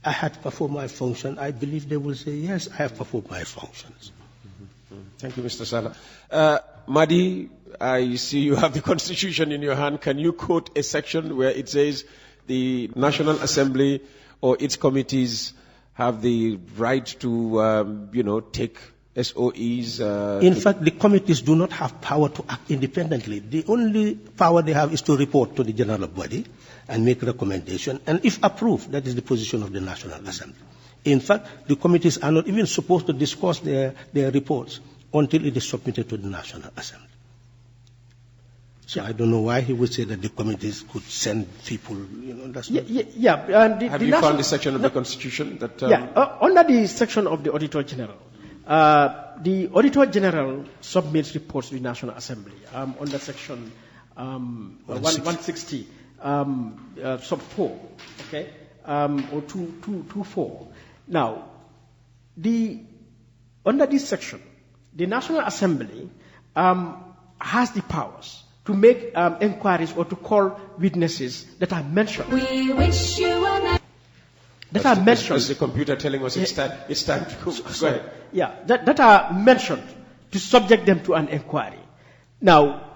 I had performed my function, I believe they will say, yes, I have performed my functions. Thank you, Mr. Sallah. Madi, I see you have the Constitution in your hand. Can you quote a section where it says the National Assembly or its committees have the right to, take SOEs? In fact, the committees do not have power to act independently. The only power they have is to report to the general body and make recommendation. And if approved, that is the position of the National Assembly. In fact, the committees are not even supposed to discuss their reports until it is submitted to the National Assembly. So I don't know why he would say that the committees could send people, that's not... Have you found the section of the Constitution that... under the section of the Auditor General, the Auditor General submits reports to the National Assembly under section 160, sub 4, okay, or 224. Now, under this section, the National Assembly has the powers to make inquiries or to call witnesses that are mentioned. We wish you a that are mentioned. Is the computer telling us it's time to go? Go ahead. Yeah, that are mentioned to subject them to an inquiry. Now,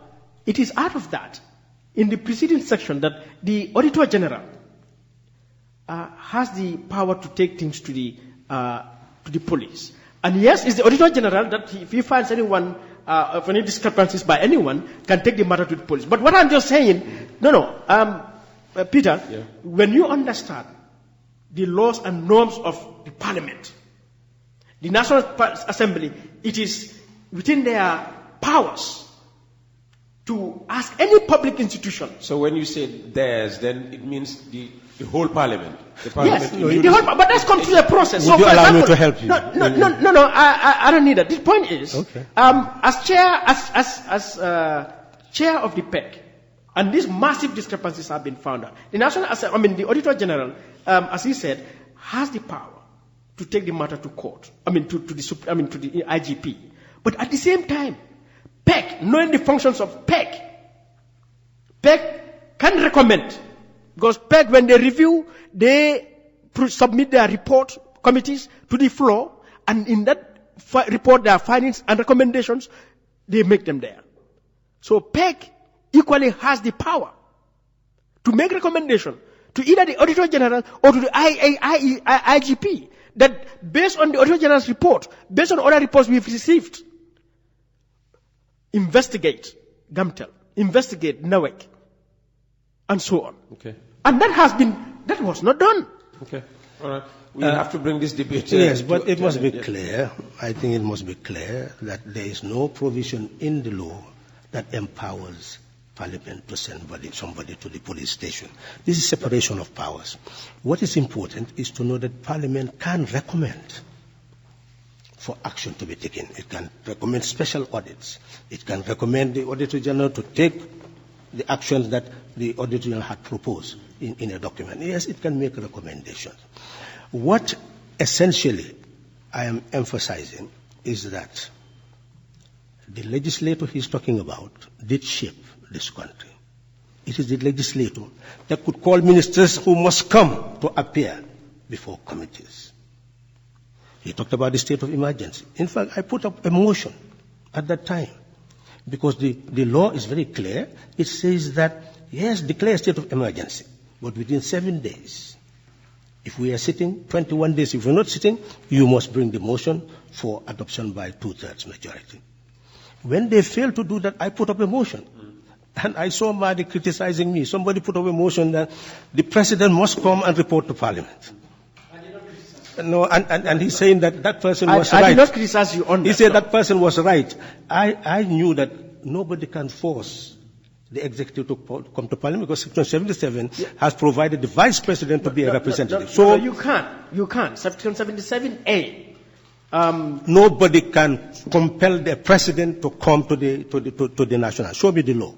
it is out of that, in the preceding section, that the Auditor General has the power to take things to the police. And yes, it's the Auditor General that if he finds anyone of any discrepancies by anyone, can take the matter to the police. But what I'm just saying, Peter, when you understand the laws and norms of the Parliament, the National Assembly, it is within their powers to ask any public institution. So when you say theirs, then it means the whole Parliament. The Parliament. Yes, but that's come through the process. Would you allow me to help you? No, I don't need that. The point is, okay. As chair of the PEC, and these massive discrepancies have been found out, the the Auditor General, as he said, has the power to take the matter to court. To the IGP. But at the same time, PEC, knowing the functions of PEC can recommend, because PEC, when they review, they submit their report committees to the floor, and in that report, their findings and recommendations, they make them there. So PEC equally has the power to make recommendation to either the Auditor General or to the IGP. that based on the Auditor General's report, based on other reports we've received, investigate Gamtel, investigate Nawek, and so on. Okay. And that was not done. Okay. All right. We have to bring this debate. Yes, but it must be clear. I think it must be clear that there is no provision in the law that empowers Parliament to send somebody to the police station. This is separation of powers. What is important is to know that Parliament can recommend for action to be taken. It can recommend special audits. It can recommend the Auditor General to take the actions that the Auditor General had proposed in a document. Yes, it can make recommendations. What essentially I am emphasizing is that the legislator he's talking about did shape this country. It is the legislator that could call ministers who must come to appear before committees. He talked about the state of emergency. In fact, I put up a motion at that time because the law is very clear. It says that, yes, declare a state of emergency, but within 7 days. If we are sitting, 21 days, if we're not sitting, you must bring the motion for adoption by 2/3 majority. When they failed to do that, I put up a motion. And I saw Madi criticizing me. Somebody put up a motion that the president must come and report to Parliament. No, and he's saying that that person was right. I did not criticize you on that. He said that person was right. I knew that nobody can force the executive to come to Parliament because Section 77 has provided the vice president to be a representative. So you can't. Section 77A. Nobody can compel the president to come to the national. Show me the law.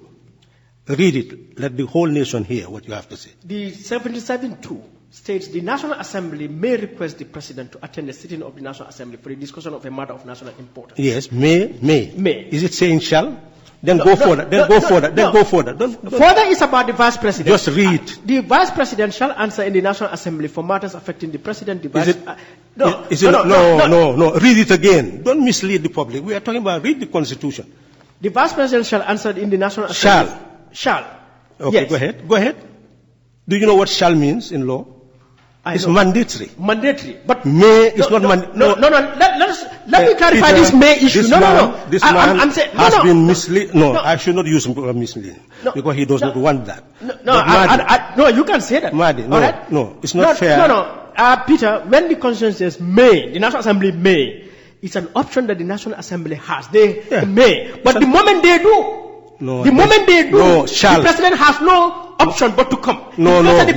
Read it. Let the whole nation hear what you have to say. The 77(2) states the National Assembly may request the president to attend a sitting of the National Assembly for the discussion of a matter of national importance. Yes, may. Is it saying shall? Then No, go no, further. no, Go no, further. no. Go further. Further is about the vice president. Just read. The vice president shall answer in the National Assembly for matters affecting the president. The Is vice. it? No. Read it again. Don't mislead the public. We are talking about read the Constitution. The vice president shall answer in the National Assembly. Shall. Yes. Okay, go ahead. Do you know what shall means in law? It's mandatory. Mandatory. But may is not mandatory. No. Let me clarify this may issue. This man I'm saying, has been mislead. No, I should not use misleading because he does not want that. No, you can say that. Madi, no, right? no, it's not fair. Peter, when the Constitution says may, the National Assembly may, it's an option that the National Assembly has. They may. But the moment they do, the president has no option but to come. No. Read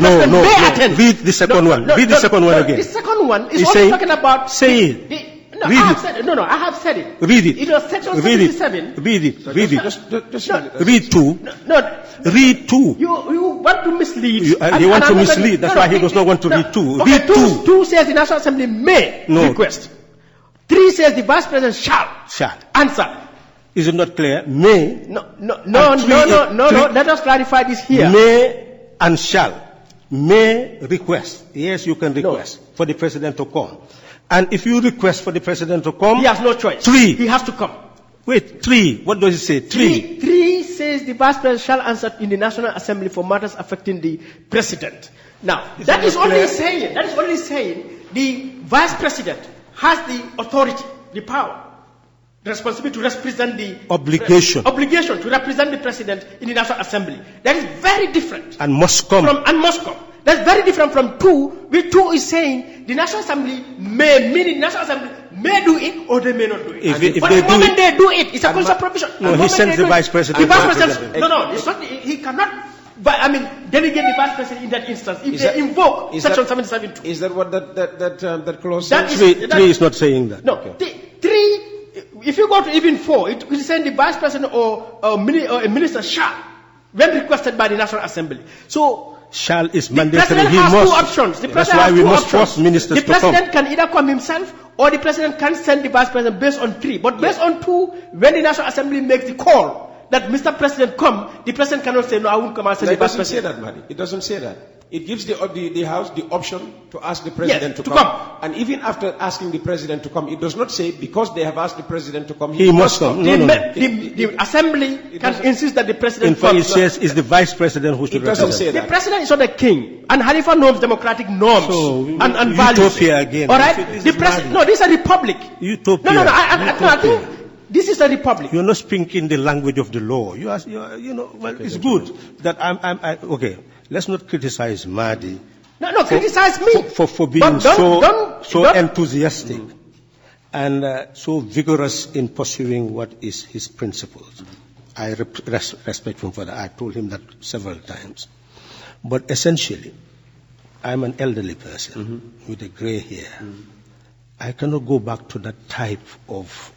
the second one. Read the second one again. The second one is also talking about. Say it. I have said it. Read it. It was Section 77. Read it. Read 2. No. Read 2. You want to mislead. You want to mislead. That's why he does not want to read 2. Okay, Read 2. 2 says the National Assembly may request. 3 says the vice president shall answer. Is it not clear? May. No. Let us clarify this here. May and shall. May request. Yes, you can request for the president to come. And if you request for the president to come, he has no choice. 3. He has to come. Wait, 3. What does it say? 3. 3 says the vice president shall answer in the National Assembly for matters affecting the president. Now, that is only saying the vice president has the authority, the power, the responsibility to represent the obligation to represent the president in the National Assembly. That is very different. And must come. That's very different from 2, where 2 is saying the National Assembly may, meaning the National Assembly may do it or they may not do it. But the moment they do it, it's a constitutional provision. No, he sends the vice president. The vice president. No, it's not. He cannot. But delegate the vice president in that instance if they invoke Section 77(2). Is that what that clause says? 3 is not saying that. No, okay. 3. If you go to even 4, it will say the vice president or a minister shall, when requested by the National Assembly. So shall is mandatory. The president has 2 options. That's why we must force ministers to come. The president can either come himself or the president can send the vice president based on 3. But based on 2, when the National Assembly makes the call that Mr. President come, the president cannot say, no, I won't come and say the vice say president. that, Madi. It doesn't say that. It gives the House the option to ask the president Yes, to come. And even after asking the president to come, it does not say because they have asked the president to come, he must come. The assembly can insist that the president comes. In fact, it says it's the vice president who should represent. It doesn't say that. The president is not a king, and Halifa knows democratic norms and values. Utopia again. All right, the president. No, this is a republic. Utopia. No. I think this is a republic. You're not speaking the language of the law. Well, it's good that okay. Let's not criticize Madi. No, criticize me for being so enthusiastic and so vigorous in pursuing what is his principles. I respect him for that. I told him that several times. But essentially, I'm an elderly person with a gray hair. I cannot go back to that type of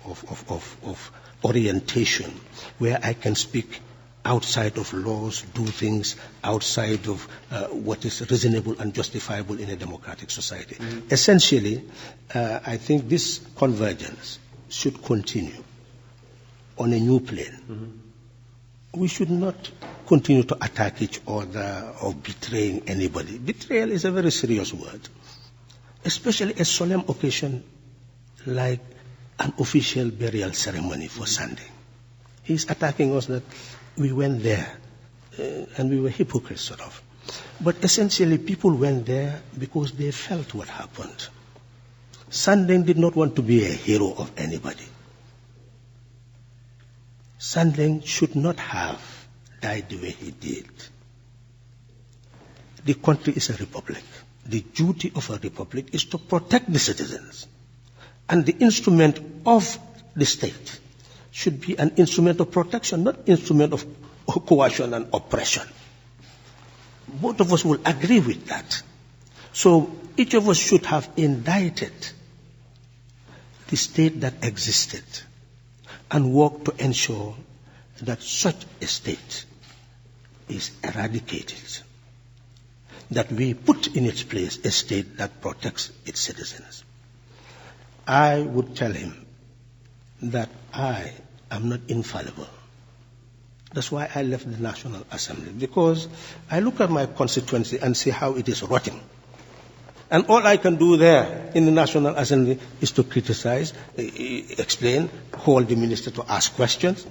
orientation where I can speak outside of laws, do things outside of what is reasonable and justifiable in a democratic society. Essentially, I think this convergence should continue on a new plane. We should not continue to attack each other or betraying anybody. Betrayal is a very serious word, especially a solemn occasion like an official burial ceremony for Sunday. He's attacking us that we went there, and we were hypocrites, sort of. But essentially, people went there because they felt what happened. Sandeng did not want to be a hero of anybody. Sandeng should not have died the way he did. The country is a republic. The duty of a republic is to protect the citizens. And the instrument of the state should be an instrument of protection, not instrument of coercion and oppression. Both of us will agree with that. So each of us should have indicted the state that existed and work to ensure that such a state is eradicated, that we put in its place a state that protects its citizens. I would tell him that I am not infallible. That's why I left the National Assembly, because I look at my constituency and see how it is rotting. And all I can do there in the National Assembly is to criticize, explain, call the minister to ask questions.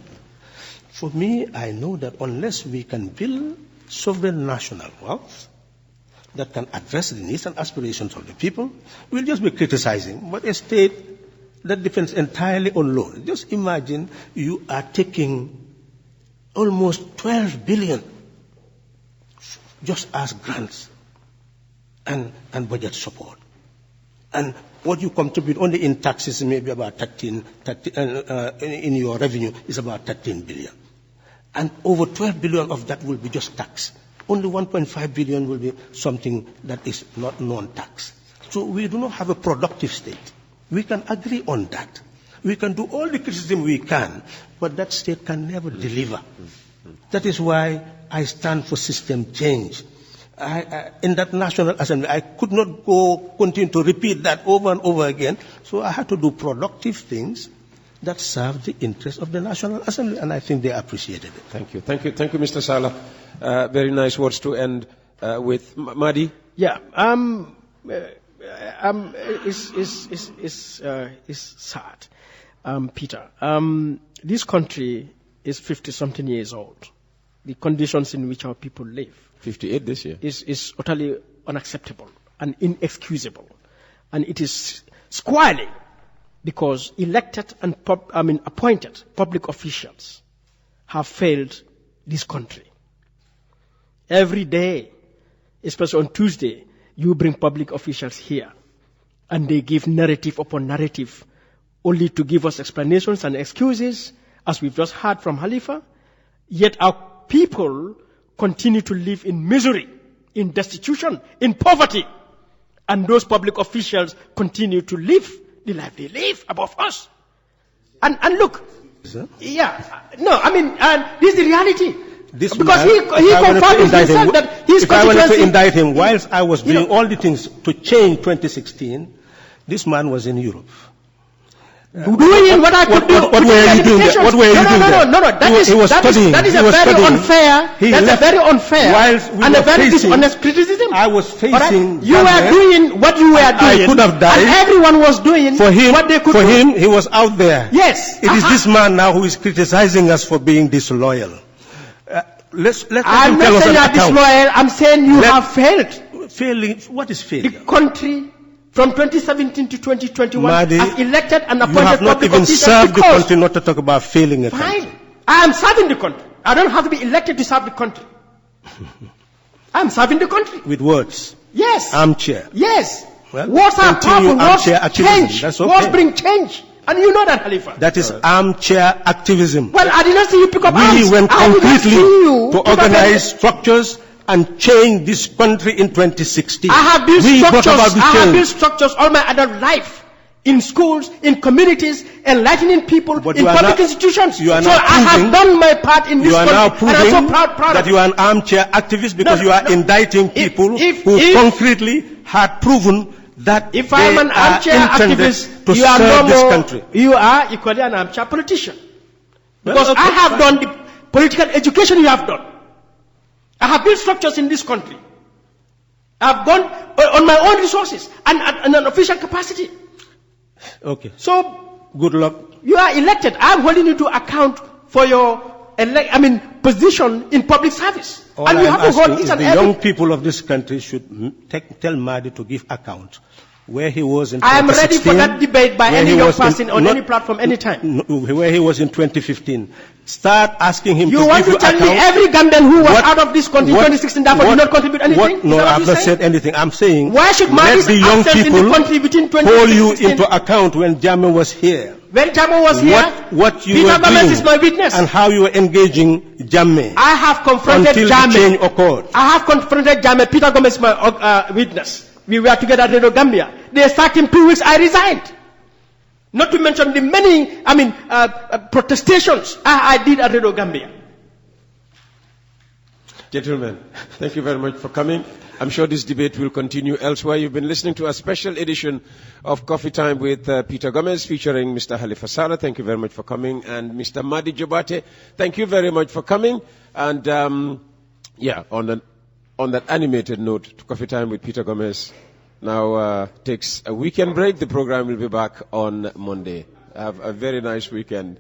For me, I know that unless we can build sovereign national wealth that can address the needs and aspirations of the people, we'll just be criticizing. But a state that depends entirely on loan. Just imagine you are taking almost 12 billion just as grants and budget support. And what you contribute only in taxes maybe about 13 in your revenue is about 13 billion. And over 12 billion of that will be just tax. Only 1.5 billion will be something that is not non-tax. So we do not have a productive state. We can agree on that. We can do all the criticism we can, but that state can never deliver. That is why I stand for system change. In that National Assembly, I could not continue to repeat that over and over again, so I had to do productive things that serve the interests of the National Assembly, and I think they appreciated it. Thank you, Mr. Sallah. Very nice words to end with. Madi? Yeah, it's sad, Peter. This country is 50-something years old. The conditions in which our people live, 58 this year, is utterly unacceptable and inexcusable, and it is squarely because elected and appointed public officials have failed this country. Every day, especially on Tuesday, you bring public officials here, and they give narrative upon narrative, only to give us explanations and excuses, as we've just heard from Halifa. Yet our people continue to live in misery, in destitution, in poverty, and those public officials continue to live the life they live above us. And look, yeah, no, I mean, this is the reality. Because man, he confirmed himself that his if I wanted to indict him whilst I was doing all the things to change 2016, this man was in Europe. doing what I could do. What were you doing there? What were you doing there? No. That is very unfair. That's a very unfair and a very dishonest criticism. I was facing. You were doing what you were doing. I could have died. And everyone was doing what they could do. For him, he was out there. Yes. It is this man now who is criticizing us for being disloyal. I'm not saying you are disloyal. I'm saying you have failed. Failing? What is failing? The country from 2017 to 2021 Madi, has elected and appointed you have not even served the country, not to talk about failing a country. Fine. I am serving the country. I don't have to be elected to serve the country. I am serving the country. With words? Yes. Armchair? Yes. Well, words are powerful. Words change. That's okay. Words bring change. And you know that, Halifa. That is armchair activism. Well, I did not see you pick up arms. We went concretely to organize structures and change this country in 2016. I have built structures all my adult life. In schools, in communities, enlightening people, in public institutions. So I have done my part in this country. You are now proving and I'm so proud that you are an armchair activist because you are indicting people who concretely had proven that if I am an armchair activist, to you are serve this country. You are equally an armchair politician. Because I have done the political education you have done. I have built structures in this country. I have gone on my own resources and an official capacity. Okay. So, good luck. You are elected. I am holding you to account for your position in public service. All and you have to hold each and every. The young people of this country should tell Madi to give account where he was in 2016. I am ready for that debate by any young person on any platform, anytime. Where he was in 2015. Start asking him to give you account. You want to tell me every Gambian who was out of this country in 2016 therefore did not contribute anything? No, I have not said anything. I'm saying why should let the young people hold you into account when Jammeh was here. When Jammeh was here, what you were doing is my witness. And how you were engaging Jammeh. I have confronted until Jammeh. The change occurred. I have confronted Jammeh. Peter Gomez is my witness. We were together at Radio Gambia. They sacked him 2 weeks. I resigned. Not to mention the many, protestations I did at Radio Gambia. Gentlemen, thank you very much for coming. I'm sure this debate will continue elsewhere. You've been listening to a special edition of Coffee Time with Peter Gomez featuring Mr. Halifa Sallah. Thank you very much for coming. And Mr. Madi Jobarteh, thank you very much for coming. And on that animated note, to Coffee Time with Peter Gomez now takes a weekend break. The program will be back on Monday. Have a very nice weekend.